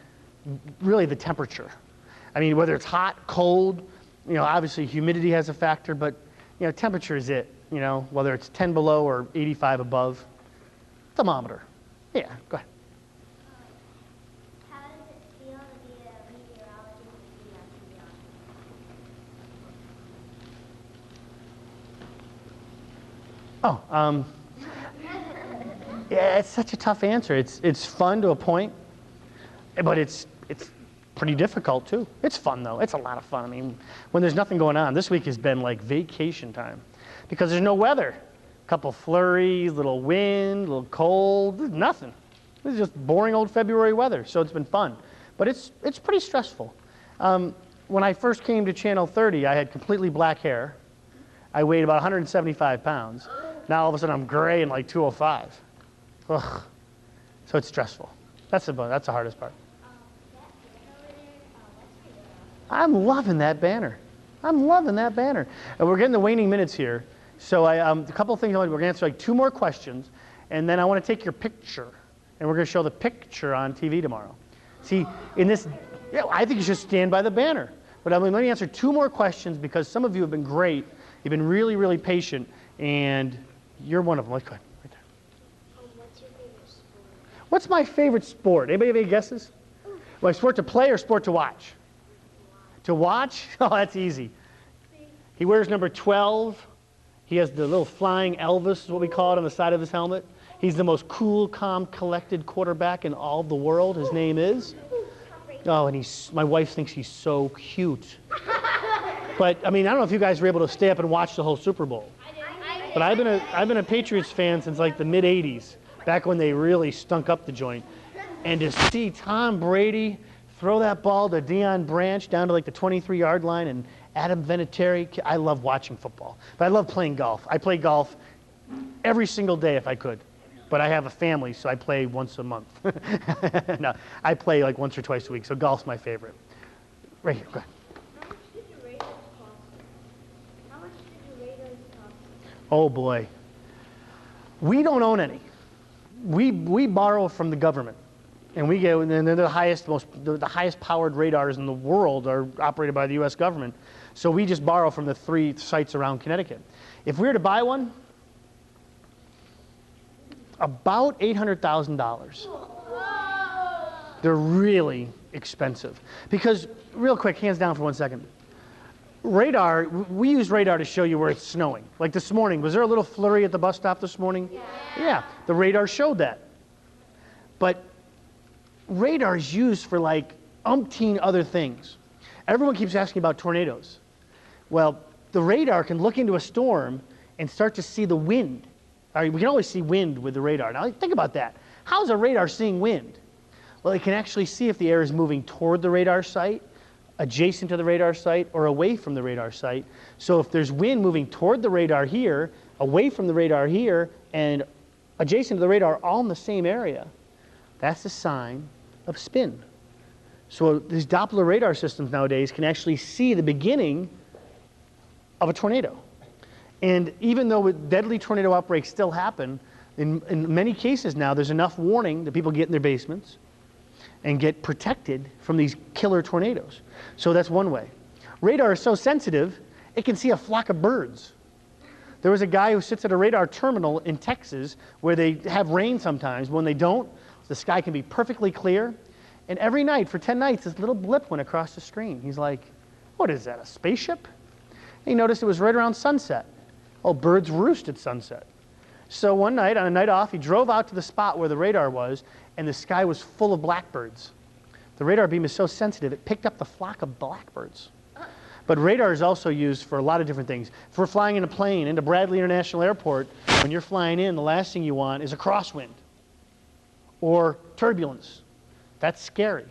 really the temperature. I mean, whether it's hot, cold, obviously humidity has a factor, but, temperature is it, whether it's 10 below or 85 above. Thermometer. Yeah, go ahead. How does it feel to be a meteorologist and be on TV? Yeah, it's such a tough answer. It's fun to a point, but it's pretty difficult too. It's fun though. It's a lot of fun. I mean, when there's nothing going on, this week has been like vacation time because there's no weather. A couple flurries, little wind, little cold, nothing. This is just boring old February weather, so it's been fun. But it's pretty stressful. When I first came to Channel 30, I had completely black hair. I weighed about 175 pounds. Now all of a sudden I'm gray and like 205. Ugh. So it's stressful. That's the hardest part. I'm loving that banner. I'm loving that banner. And we're getting the waning minutes here. So a couple of things we're going to answer, like 2 more questions, and then I want to take your picture, and we're going to show the picture on TV tomorrow. See, in this, I think you should stand by the banner. But let me answer 2 more questions because some of you have been great. You've been really, really patient, and you're one of them. Let's go ahead, right there. What's your favorite sport? What's my favorite sport? Anybody have any guesses? Well, sport to play or sport to watch? To watch? Oh, that's easy. He wears number 12. He has the little flying Elvis, is what we call it, on the side of his helmet. He's the most cool, calm, collected quarterback in all the world. His name is? Oh, and my wife thinks he's so cute. But, I mean, I don't know if you guys were able to stay up and watch the whole Super Bowl. But I've been a Patriots fan since like the mid-'80s, back when they really stunk up the joint. And to see Tom Brady throw that ball to Deion Branch down to like the 23-yard line and Adam Vinatieri, I love watching football. But I love playing golf. I play golf every single day if I could. But I have a family, so I play once a month. No, I play like once or twice a week, so golf's my favorite. Right here, go ahead. How much did your radars cost? Oh boy. We don't own any. We borrow from the government. And they're the highest powered radars in the world are operated by the US government. So we just borrow from the 3 sites around Connecticut. If we were to buy one, about $800,000. They're really expensive. Because, real quick, hands down for 1 second. Radar, we use radar to show you where it's snowing. Like this morning, was there a little flurry at the bus stop this morning? Yeah, the radar showed that. But radar is used for like umpteen other things. Everyone keeps asking about tornadoes. Well, the radar can look into a storm and start to see the wind. All right, we can always see wind with the radar. Now think about that. How's a radar seeing wind? Well, it can actually see if the air is moving toward the radar site, adjacent to the radar site, or away from the radar site. So if there's wind moving toward the radar here, away from the radar here, and adjacent to the radar all in the same area, that's a sign of spin. So these Doppler radar systems nowadays can actually see the beginning of a tornado. And even though deadly tornado outbreaks still happen, in many cases now there's enough warning that people get in their basements and get protected from these killer tornadoes. So that's one way. Radar is so sensitive, it can see a flock of birds. There was a guy who sits at a radar terminal in Texas where they have rain sometimes. When they don't, the sky can be perfectly clear. And every night, for 10 nights, this little blip went across the screen. He's like, what is that, a spaceship? And he noticed it was right around sunset. Oh, birds roost at sunset. So one night, on a night off, he drove out to the spot where the radar was, and the sky was full of blackbirds. The radar beam is so sensitive, it picked up the flock of blackbirds. But radar is also used for a lot of different things. If we're flying in a plane into Bradley International Airport, when you're flying in, the last thing you want is a crosswind or turbulence. That's scary,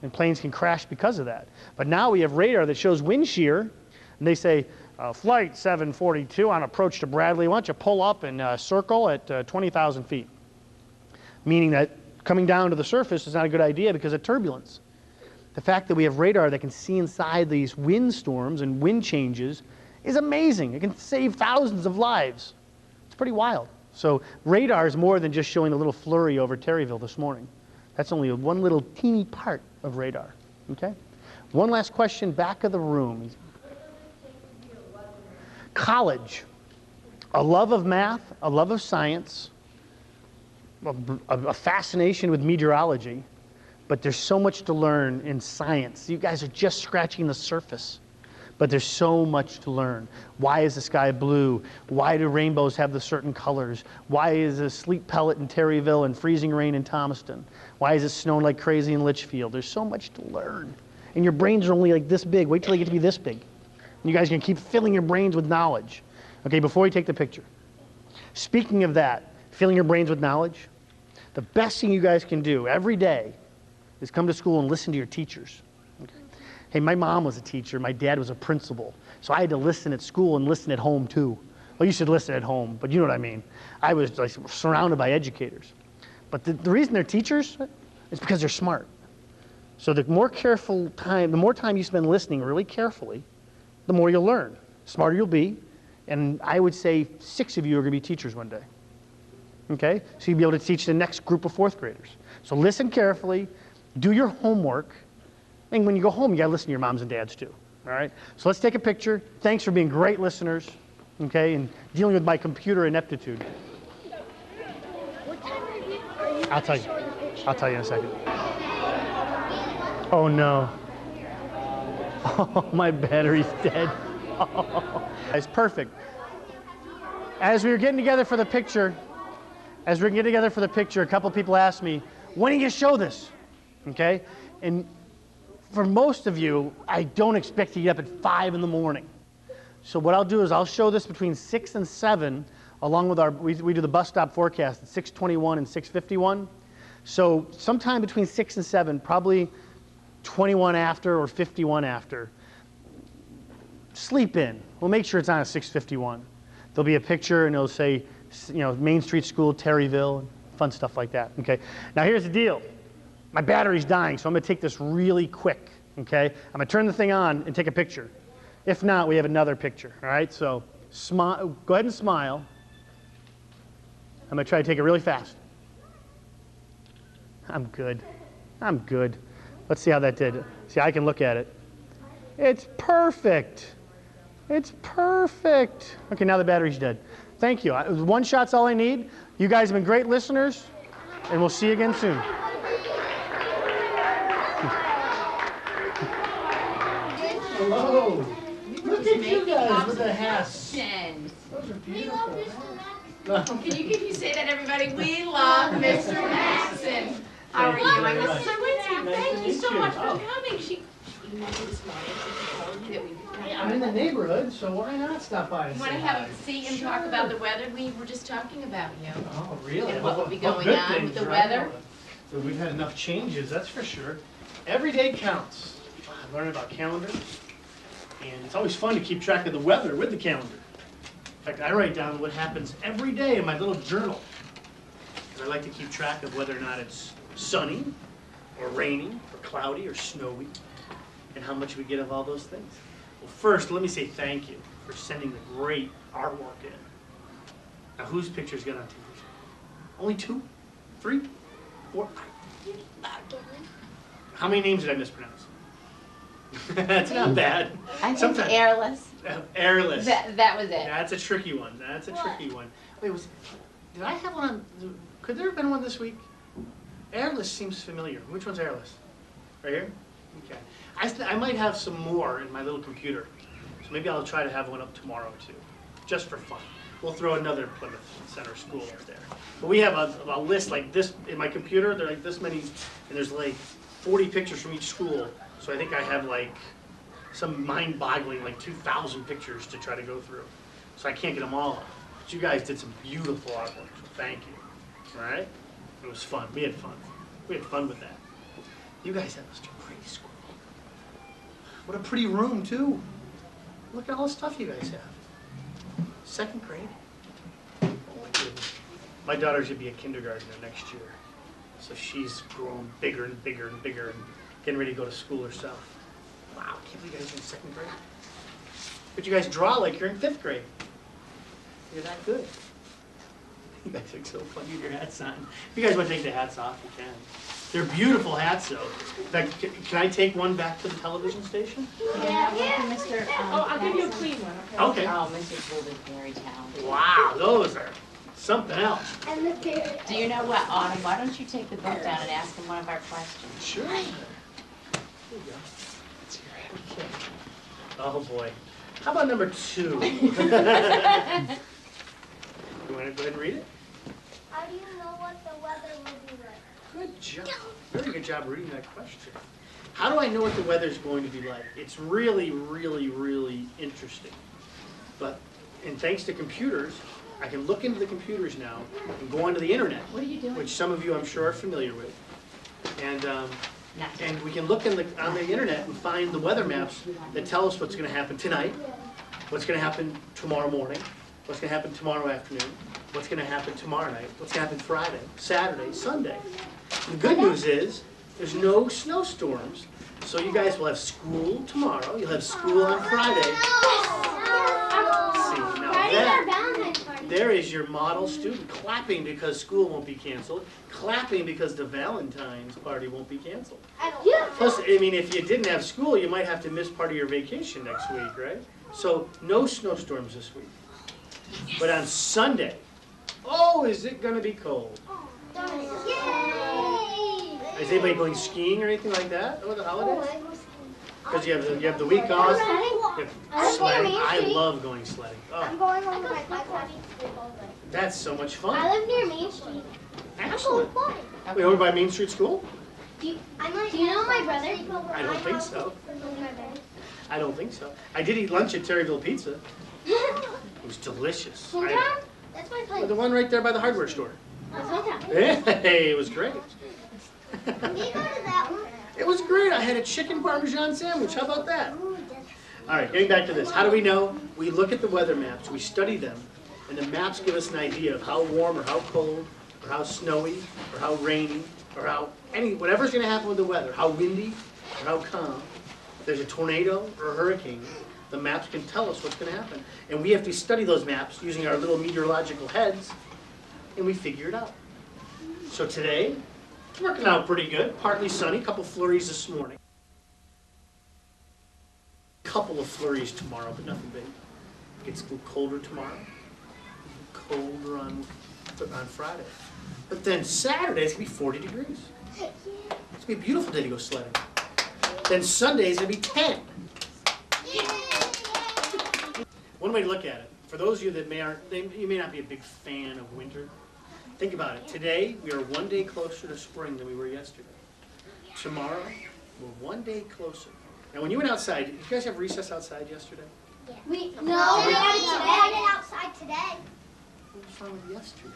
and planes can crash because of that. But now we have radar that shows wind shear, and they say, Flight 742 on approach to Bradley, why don't you pull up and circle at 20,000 feet? Meaning that coming down to the surface is not a good idea because of turbulence. The fact that we have radar that can see inside these wind storms and wind changes is amazing. It can save thousands of lives. It's pretty wild. So radar is more than just showing a little flurry over Terryville this morning. That's only one little teeny part of radar. Okay? One last question, back of the room. College. A love of math, a love of science, a fascination with meteorology, but there's so much to learn in science. You guys are just scratching the surface, but there's so much to learn. Why is the sky blue? Why do rainbows have the certain colors? Why is a sleet pellet in Terryville and freezing rain in Thomaston? Why is it snowing like crazy in Litchfield? There's so much to learn. And your brains are only like this big. Wait till they get to be this big. You guys can keep filling your brains with knowledge. Okay, before we take the picture. Speaking of that, filling your brains with knowledge, the best thing you guys can do every day is come to school and listen to your teachers. Okay. Hey, my mom was a teacher. My dad was a principal. So I had to listen at school and listen at home too. Well, you should listen at home, but you know what I mean. I was like surrounded by educators. But the reason they're teachers is because they're smart. So the more time you spend listening really carefully, the more you'll learn. The smarter you'll be. And I would say 6 of you are going to be teachers one day. Okay? So you'll be able to teach the next group of 4th graders. So listen carefully, do your homework, and when you go home, you got to listen to your moms and dads too. All right? So let's take a picture. Thanks for being great listeners, okay, and dealing with my computer ineptitude. What time are you I'll tell you. I'll tell you in a second. Oh no. Oh, my battery's dead. Oh. It's perfect. As we were getting together for the picture, a couple people asked me, when are you going to show this? Okay? And for most of you, I don't expect you to get up at 5 in the morning. So what I'll do is I'll show this between 6 and 7, along with we do the bus stop forecast at 6:21 and 6:51. So sometime between 6 and 7, probably 21 after or 51 after, sleep in. We'll make sure it's on at 6:51. There'll be a picture and it'll say, you know, Main Street School, Terryville, fun stuff like that. Okay. Now here's the deal. My battery's dying, so I'm going to take this really quick. Okay. I'm going to turn the thing on and take a picture. If not, we have another picture. All right. So smile. Go ahead and smile. I'm going to try to take it really fast. I'm good. I'm good. Let's see how that did. See, I can look at it. It's perfect. It's perfect. Okay, now the battery's dead. Thank you. One shot's all I need. You guys have been great listeners, and we'll see you again soon. Hello. Look at you guys with the hats. Those are beautiful. Can you say that, everybody? We love Mr. Maxon. How are you? I'm Mr. Winter. Thank you so much for coming. She emailed me this morning. That we I'm in the neighborhood, so why not stop by and want to have a seat and talk about the weather? We were just talking about you. Oh, really? And what will be going on with the weather? So we've had enough changes, that's for sure. Every day counts. I learned about calendars, and it's always fun to keep track of the weather with the calendar. In fact, I write down what happens every day in my little journal. And I like to keep track of whether or not it's sunny, or rainy, or cloudy, or snowy, and how much we get of all those things. Well, first, let me say thank you for sending the great artwork in. Now, whose pictures got on TV? Only 2? 3? 4? How many names did I mispronounce? That's not bad. I think it's airless. Airless. That was it. That's a tricky one. That's a tricky one. Wait, did I have one on, could there have been one this week? Airless seems familiar. Which one's airless? Right here? Okay. I might have some more in my little computer. So maybe I'll try to have one up tomorrow too, just for fun. We'll throw another Plymouth Center School up there. But we have a list like this in my computer. There are like this many, and there's like 40 pictures from each school. So I think I have like some mind-boggling, like 2,000 pictures to try to go through. So I can't get them all up. But you guys did some beautiful artwork, so thank you. All right? It was fun. We had fun. We had fun with that. You guys have such a pretty school. What a pretty room, too. Look at all the stuff you guys have. 2nd grade. Oh my goodness. My daughter should be a kindergartner next year. So she's grown bigger and bigger and bigger and getting ready to go to school herself. Wow, I can't believe you guys are in 2nd grade. But you guys draw like you're in 5th grade. You're that good. You guys look so funny with your hats on. If you guys want to take the hats off, you can. They're beautiful hats, though. In fact, can I take one back to the television station? Yeah. Mr. I'll give you a clean one, Okay. Oh, Mr. Gould is very talented. Wow, those are something else. And the carrot. Do you know what, Autumn? Why don't you take the book down and ask him one of our questions? Sure. There you go. Okay. Oh, boy. How about number 2? You want to go ahead and read it? How do you know what the weather will be like? Good job. Very good job reading that question. How do I know what the weather's going to be like? It's really, really, really interesting. And thanks to computers, I can look into the computers now and go onto the internet. What are you doing? Which some of you, I'm sure, are familiar with. And we can look on the internet and find the weather maps that tell us what's going to happen tonight, what's going to happen tomorrow morning, what's going to happen tomorrow afternoon, what's going to happen tomorrow night, what's going to happen Friday, Saturday, Sunday. The good news is there's no snowstorms, so you guys will have school tomorrow. You'll have school on Friday. See, now there is your model student clapping because school won't be canceled, clapping because the Valentine's party won't be canceled. Plus, I mean, if you didn't have school, you might have to miss part of your vacation next week, right? So no snowstorms this week. But on Sunday, oh, is it going to be cold? Is anybody going skiing or anything like that over the holidays? I go skiing. Because you have the week off. You have sledding. Main I Street. love going sledding. I'm Oh, going home with my bike. that's so much I fun. live near Main Street. Excellent. Fun. Wait, over by Main Street School? Do you know my brother? I don't think so. I don't think so. I did eat lunch at Terryville Pizza. It was delicious. Hometown? That's my place. The one right there by the hardware store. That's hometown. Hey, it was great. Can you go to that one? It was great. I had a chicken parmesan sandwich. How about that? All right, getting back to this. How do we know? We look at the weather maps, we study them, and the maps give us an idea of how warm or how cold or how snowy or how rainy or how whatever's going to happen with the weather, how windy or how calm. If there's a tornado or a hurricane, the maps can tell us what's going to happen. And we have to study those maps using our little meteorological heads, and we figure it out. So today, it's working out pretty good. Partly sunny, a couple flurries this morning. Couple of flurries tomorrow, but nothing big. It gets a little colder tomorrow. Colder on Friday. But then Saturday, it's going to be 40 degrees. It's going to be a beautiful day to go sledding. Then Sunday is going to be 10. One way to look at it, for those of you that you may not be a big fan of winter, think about it. Today, we are one day closer to spring than we were yesterday. Tomorrow, we're one day closer. Now, when you went outside, did you guys have recess outside yesterday? No, we had it outside today. What was wrong with yesterday?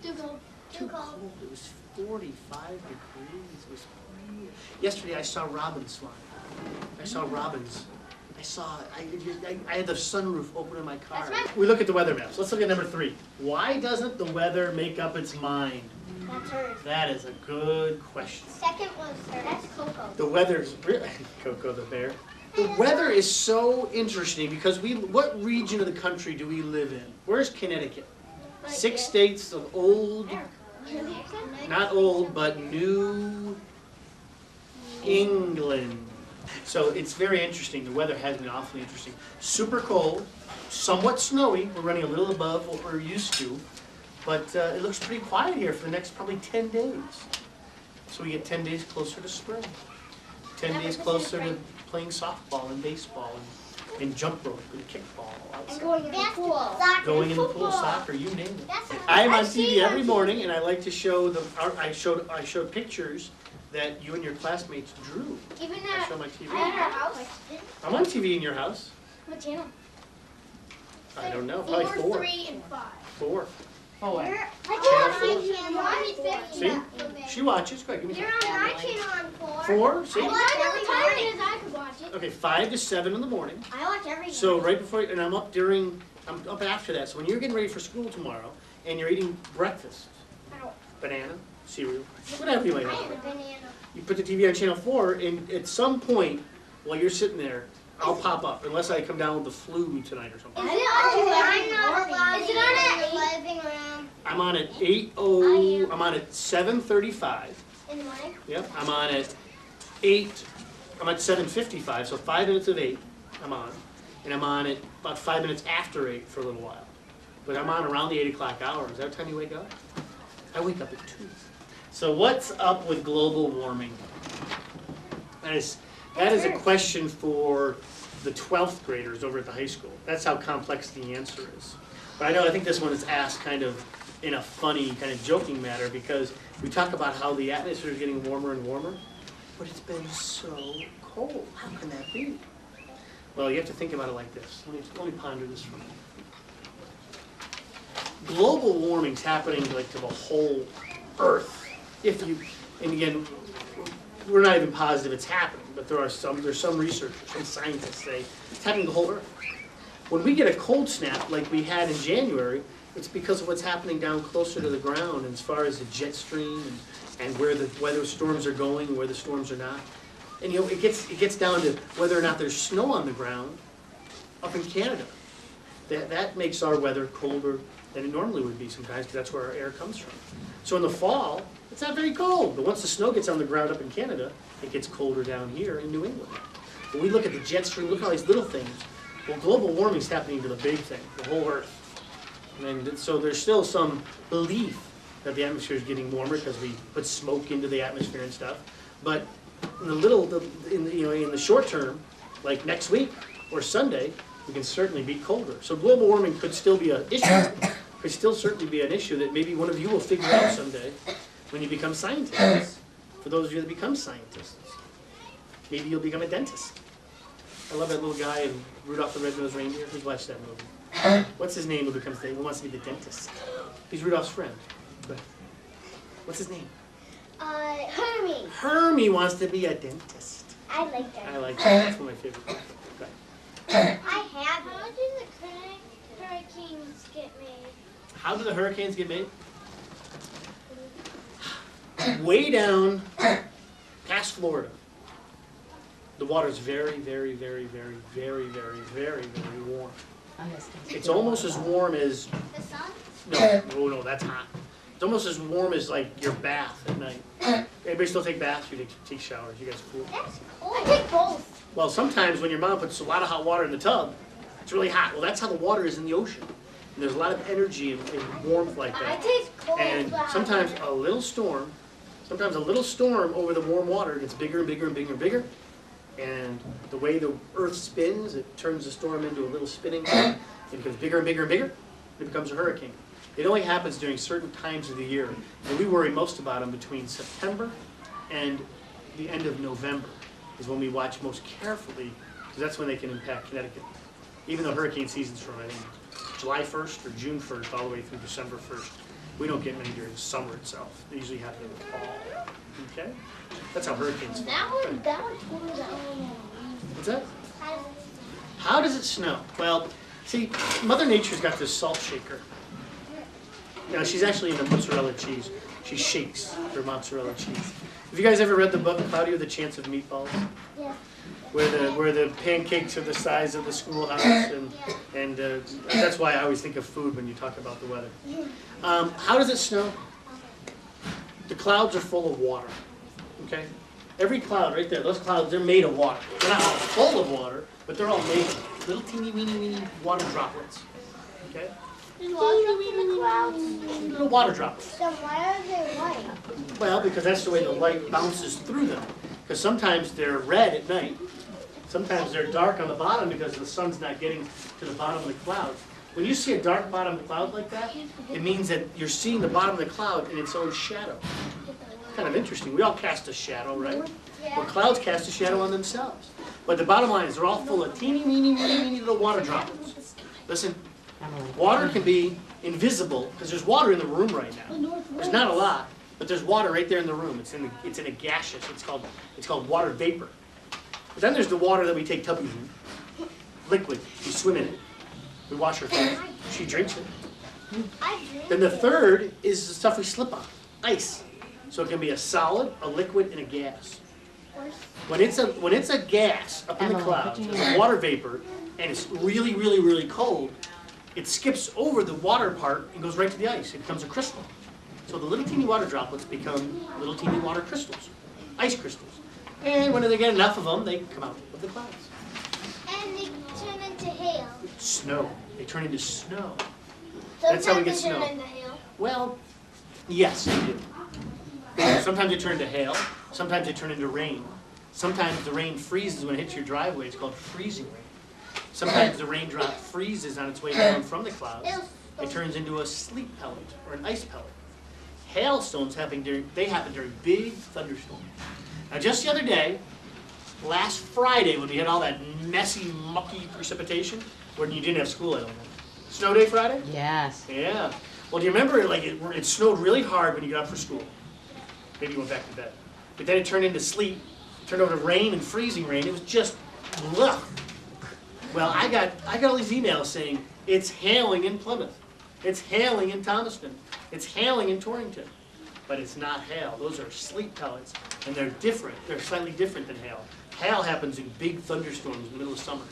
Too cold. Too cold. It was 45 degrees. It was cold. Yesterday, I saw robins flying. I saw robins. I had the sunroof open in my car. We look at the weather maps. Let's look at number 3. Why doesn't the weather make up its mind? That's hers. That is a good question. Second was hers. That's Coco. The weather's really Coco the bear. The weather is so interesting because what region of the country do we live in? Where's Connecticut? 6 states of old, not old, but New England. So it's very interesting. The weather has been awfully interesting. Super cold, somewhat snowy. We're running a little above what we're used to. But it looks pretty quiet here for the next probably 10 days. So we get 10 days closer to spring. 10 days closer to playing softball and baseball and jump rope and kickball outside. And going in the pool. Going in the pool, soccer, you name it. I'm on TV every morning, and I like to show I showed pictures that you and your classmates drew. Even I at show my TV. our house. I'm on TV in your house. What channel? I don't know, probably 4. 3, and 5. 4. Oh, wait. See? She watches. Go ahead, give me You're some. on my channel on 4. 4? See? I watch every morning. I could watch it. Okay, 5 to 7 in the morning. I watch every So right before, and I'm up after that. So when you're getting ready for school tomorrow, and you're eating breakfast, banana, cereal, whatever you might I have. have a banana. You put the TV on channel 4, and at some point, while you're sitting there, I'll pop up, unless I come down with the flu tonight or something. Is it on at living room? I'm on at I'm on at 7:35. In the morning? Yep, I'm on at 8, I'm at 7:55, so 5 minutes of 8, I'm on. And I'm on at about 5 minutes after 8 for a little while. But I'm on around the 8 o'clock hour. Is that what time you wake up? I wake up at 2. So what's up with global warming? That is a question for the 12th graders over at the high school. That's how complex the answer is. But I think this one is asked kind of in a funny, kind of joking manner, because we talk about how the atmosphere is getting warmer and warmer, but it's been so cold. How can that be? Well, you have to think about it like this. Let me ponder this for a minute. Global warming's happening like to the whole Earth. And again, we're not even positive it's happening, but there's some researchers, some scientists say it's happening to the whole Earth. When we get a cold snap like we had in January, it's because of what's happening down closer to the ground as far as the jet stream and where the weather storms are going and where the storms are not. And it gets down to whether or not there's snow on the ground up in Canada. That makes our weather colder than it normally would be sometimes, because that's where our air comes from. So in the fall, it's not very cold, but once the snow gets on the ground up in Canada, it gets colder down here in New England. When we look at the jet stream, look at all these little things. Well, global warming is happening to the big thing, the whole Earth. And so there's still some belief that the atmosphere is getting warmer because we put smoke into the atmosphere and stuff. But in the short term, like next week or Sunday, we can certainly be colder. So global warming could still be an issue. Could still certainly be an issue that maybe one of you will figure out someday when you become scientists. For those of you that become scientists, maybe you'll become a dentist. I love that little guy in Rudolph the Red-Nosed Reindeer. Who's watched that movie? What's his name who becomes the, who wants to be the dentist? He's Rudolph's friend. Go ahead. What's his name? Hermie. Hermie wants to be a dentist. I like that. I like that. That's one of my favorite books. Go ahead. I have. How did the hurricanes get made? How do the hurricanes get made? Way down past Florida. The water's very, very, very, very, very, very, very, very warm. It's almost as warm as, The sun? no, that's hot. It's almost as warm as like your bath at night. Anybody still take baths? You take showers. You guys cool? That's cool. I take both. Well, sometimes when your mom puts a lot of hot water in the tub, it's really hot. Well, that's how the water is in the ocean. And there's a lot of energy and warmth like I that. taste cold. And sometimes a little storm over the warm water gets bigger and bigger and bigger and bigger. And the way the earth spins, it turns the storm into a little spinning thing. It becomes bigger and bigger and bigger. It becomes a hurricane. It only happens during certain times of the year. And we worry most about them between September and the end of November is when we watch most carefully, because that's when they can impact Connecticut. Even though hurricane season's from, I think, July 1st or June 1st all the way through December 1st. We don't get many during summer itself. They usually happen in the fall. Okay? That's how hurricanes That one's cooler than What's that? How does it snow? Well, see, Mother Nature's got this salt shaker. Now, she's actually into mozzarella cheese. She shakes her mozzarella cheese. Have you guys ever read the book, Cloudy with a Chance of Meatballs? Yeah. Where the pancakes are the size of the schoolhouse, and that's why I always think of food when you talk about the weather. How does it snow? The clouds are full of water, okay? Every cloud right there, those clouds, they're made of water. They're not all full of water, but they're all made of little teeny weeny water droplets, okay? There's water in the clouds. Little water droplets. Then why are they white? Well, because that's the way the light bounces through them. Because sometimes they're red at night. Sometimes they're dark on the bottom because the sun's not getting to the bottom of the cloud. When you see a dark bottom cloud like that, it means that you're seeing the bottom of the cloud in its own shadow. Kind of interesting. We all cast a shadow, right? Well, clouds cast a shadow on themselves. But the bottom line is they're all full of teeny, weeny, weeny, weeny little water droplets. Listen, water can be invisible because there's water in the room right now. There's not a lot, but there's water right there in the room. It's in a gaseous. It's called water vapor. But then there's the water that we take tubbies in, liquid. We swim in it. We wash our face. She drinks it. Then the third is the stuff we slip on, ice. So it can be a solid, a liquid, and a gas. When it's a gas up in the clouds, it's a water vapor, and it's really, really, really cold, it skips over the water part and goes right to the ice. It becomes a crystal. So the little teeny water droplets become little teeny water crystals, ice crystals. And when they get enough of them, they come out of the clouds. And they turn into hail. Snow. They turn into snow. Sometimes That's how we get they turn snow. into hail. Well, yes, they do. Sometimes they turn into hail. Sometimes they turn into rain. Sometimes the rain freezes when it hits your driveway. It's called freezing rain. Sometimes the raindrop freezes on its way down from the clouds. It turns into a sleet pellet or an ice pellet. Hailstones happen during big thunderstorms. Now, just the other day, last Friday, when we had all that messy, mucky precipitation, when you didn't have school, I don't know. Snow day Friday? Yes. Yeah. Well, do you remember it snowed really hard when you got up for school? Maybe you went back to bed. But then it turned into sleet, turned over to rain and freezing rain. It was just, ugh. Well, I got all these emails saying, it's hailing in Plymouth. It's hailing in Thomaston. It's hailing in Torrington. But it's not hail. Those are sleet pellets, and they're different. They're slightly different than hail. Hail happens in big thunderstorms in the middle of summer.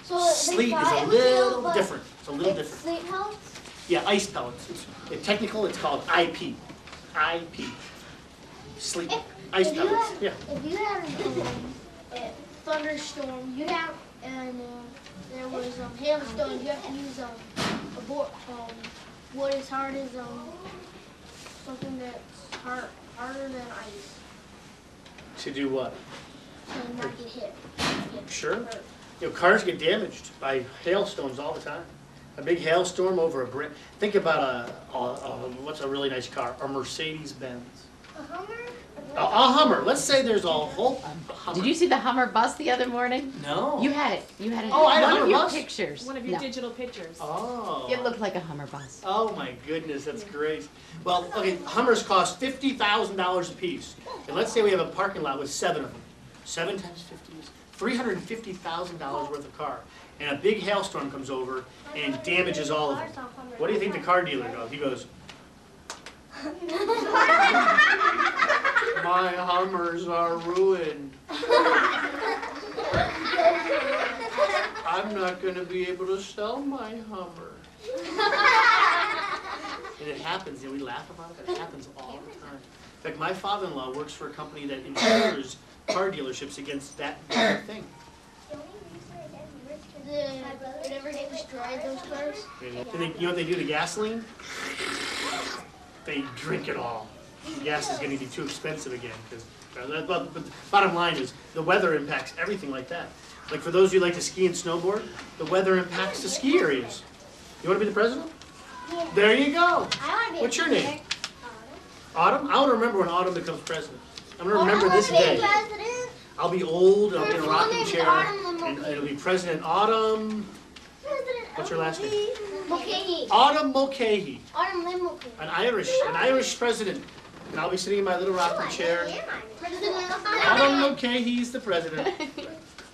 So Sleet is a little different. It's a little it's different. sleet pellets? Yeah, ice pellets. Technical, it's called IP. IP. Sleet. Ice pellets. Yeah. If you had a thunderstorm, there was hailstones, you have to use wood as hard as something that's harder than ice To do what? to not get hit. Sure. You know, cars get damaged by hailstones all the time. A big hailstorm over a brick. Think about what's a really nice car? A Mercedes-Benz. A Hummer? A Hummer. Let's say there's a whole Hummer. Did you see the Hummer bus the other morning? No. You had it. You had it. Oh, I had a one Hummer of your bus? pictures. One of your No. digital pictures. Oh. It looked like a Hummer bus. Oh my goodness, that's great. Well, okay, Hummers cost $50,000 a piece. And let's say we have a parking lot with 7 of them. 7 times 50 is $350,000 worth of car. And a big hailstorm comes over and damages all of them. What do you think the car dealer goes? He goes, my Hummers are ruined. I'm not going to be able to sell my Hummer. And it happens, and we laugh about it, but it happens all the time. In fact, my father-in-law works for a company that insures car dealerships against that very thing. Did ever get destroyed, those cars? And you know what they do to gasoline? They drink it all. Gas is going to be too expensive again. But the bottom line is the weather impacts everything like that. Like for those of you who like to ski and snowboard, the weather impacts the ski areas. You want to be the president? Yeah. There you go. I want to be What's your president. name? Autumn? I want to remember when Autumn becomes president. I'm going to remember this day. I'll be old, and I'll be in a rocking chair, and it'll be President Autumn. What's your last name? Mulcahy. Autumn Mulcahy, Autumn Lynn Mulcahy. an Irish president. And I'll be sitting in my little rocking chair. Autumn Mulcahy's the president.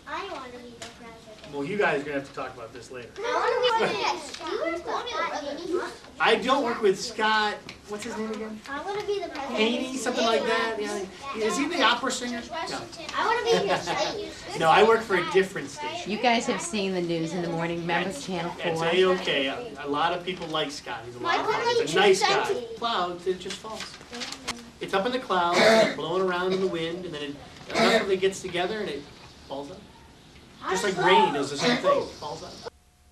I want to be the president. Well, you guys are going to have to talk about this later. I want to be the president. I don't work with Scott, what's his name again? I want to be the president. Haney, something like that. Yeah. Is he the opera singer? No. I want to be his No, I work for a different station. You guys have seen the news in the morning. Remember Channel 4? It's A-okay. A lot of people like Scott. He's a lot of fun. He's a nice guy. Clouds, it just falls. It's up in the clouds, it's blowing around in the wind, and then enough of it gets together and it falls out. Just like rain does the same thing. It falls out.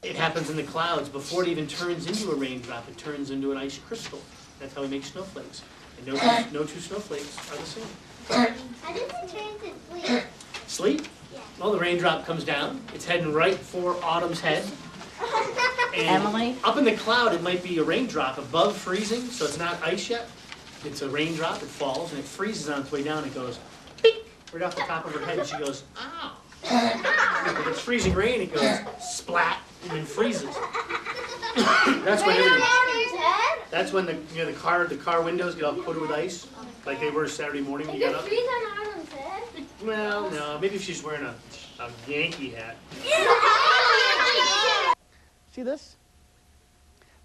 It happens in the clouds. Before it even turns into a raindrop, it turns into an ice crystal. That's how we make snowflakes. And no two snowflakes are the same. How does it turn to sleep? Sleep? Yeah. Well, the raindrop comes down. It's heading right for Autumn's head. And Emily? up in the cloud, it might be a raindrop above freezing, so it's not ice yet. It's a raindrop. It falls, and it freezes on its way down. It goes, beep, right off the top of her head, and she goes, ow. If it's freezing rain, it goes, splat, and then freezes. That's when the car windows get all coated with ice, like they were Saturday morning when you got up. Freeze on Autumn's head? Well, no, maybe if she's wearing a Yankee hat. See this?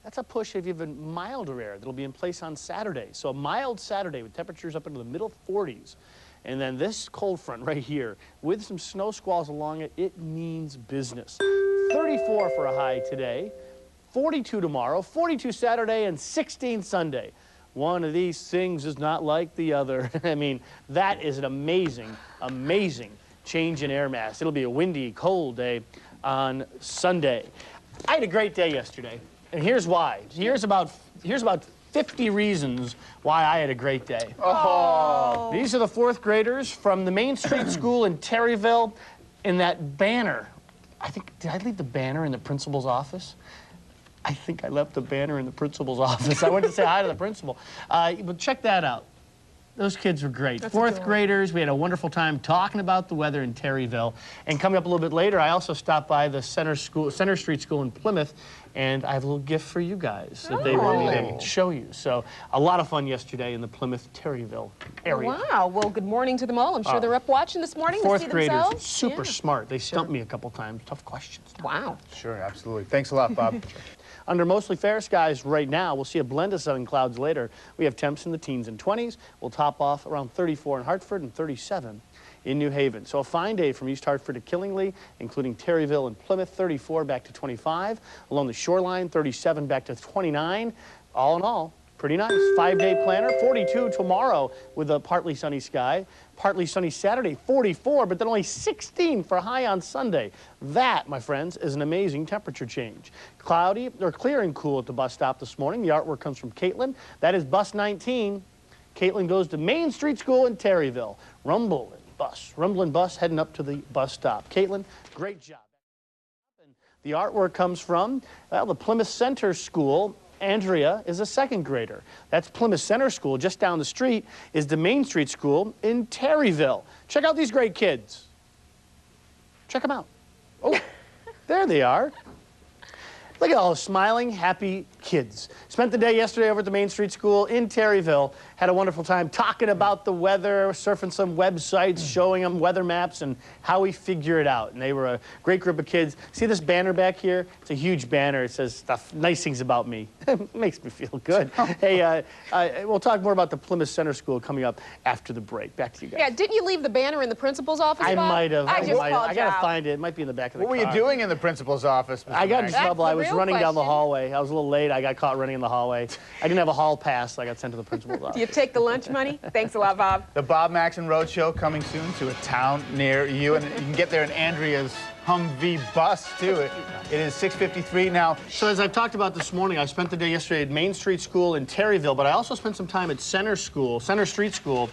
That's a push of even milder air that'll be in place on Saturday. So a mild Saturday with temperatures up into the middle 40s. And then this cold front right here with some snow squalls along it, it means business. 34 for a high today, 42 tomorrow, 42 Saturday, and 16 Sunday. One of these things is not like the other. I mean, that is an amazing, amazing change in air mass. It'll be a windy, cold day on Sunday. I had a great day yesterday, and here's why. Here's about 50 reasons why I had a great day. Oh. These are the 4th graders from the Main Street School in Terryville. In that banner, did I leave the banner in the principal's office? I think I left the banner in the principal's office. I went to say hi to the principal. But check that out. Those kids were great. That's 4th adorable. graders, we had a wonderful time talking about the weather in Terryville. And coming up a little bit later, I also stopped by the Center Street School in Plymouth, and I have a little gift for you guys that they want me to show you. So a lot of fun yesterday in the Plymouth-Terryville area. Wow. Well, good morning to them all. I'm sure they're up watching this morning to 4th see graders, themselves. super Yeah. smart. They stumped me a couple times. Tough questions. Wow. Sure, absolutely. Thanks a lot, Bob. Under mostly fair skies right now, we'll see a blend of sun and clouds later. We have temps in the teens and 20s. We'll top off around 34 in Hartford and 37 in New Haven. So a fine day from East Hartford to Killingly, including Terryville and Plymouth, 34 back to 25. Along the shoreline, 37 back to 29. All in all, Pretty nice. 5-day planner, 42 tomorrow with a partly sunny sky. Partly sunny Saturday, 44, but then only 16 for a high on Sunday. That, my friends, is an amazing temperature change. Cloudy or clear and cool at the bus stop this morning. The artwork comes from Caitlin. That is bus 19. Caitlin goes to Main Street School in Terryville. Rumble and bus heading up to the bus stop. Caitlin, great job. The artwork comes from, well, the Plymouth Center School. Andrea is a 2nd grader. That's Plymouth Center School. Just down the street is the Main Street School in Terryville. Check out these great kids. Check them out. Oh, there they are. Look at all the smiling, happy kids. Spent the day yesterday over at the Main Street School in Terryville. Had a wonderful time talking about the weather, surfing some websites, showing them weather maps and how we figure it out. And they were a great group of kids. See this banner back here? It's a huge banner. It says stuff, nice things about me. It makes me feel good. Hey, we'll talk more about the Plymouth Center School coming up after the break. Back to you guys. Yeah, didn't you leave the banner in the principal's office, I Bob? might have. I just called I you got to out. find it. It might be in the back of the car. What were you doing in the principal's office, Mr. I got in Maxon? trouble. I was real running down the question. hallway. I was a little late. I got caught running in the hallway. I didn't have a hall pass, so I got sent to the principal's office. Do you take the lunch money? Thanks a lot, Bob. The Bob Maxon Roadshow coming soon to a town near you, and you can get there in Andrea's Humvee bus, too. It is 6:53 now. So as I've talked about this morning, I spent the day yesterday at Main Street School in Terryville, but I also spent some time at Center Street School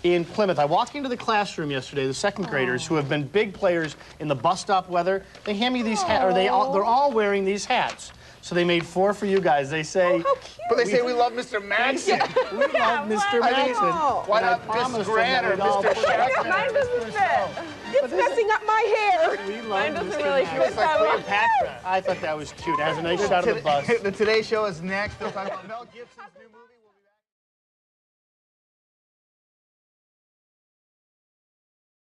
in Plymouth. I walked into the classroom yesterday, the 2nd graders who have been big players in the bus stop weather. They hand me these hats, or they're all wearing these hats. So they made 4 for you guys. They say, How cute. But they say we love Mr. Maxon. we love Mr. Maxon. Why And I not promised Miss them Grant that or we'd all Mr. put it Jackson? together. Mine doesn't fit. It's messing up my hair. We love Mine doesn't Mr. really Maxon. fit It's like that well. Cleopatra. I thought that was cute. It has a nice shot of the bus. The Today Show is next. They'll talk about Mel Gibson's new movie.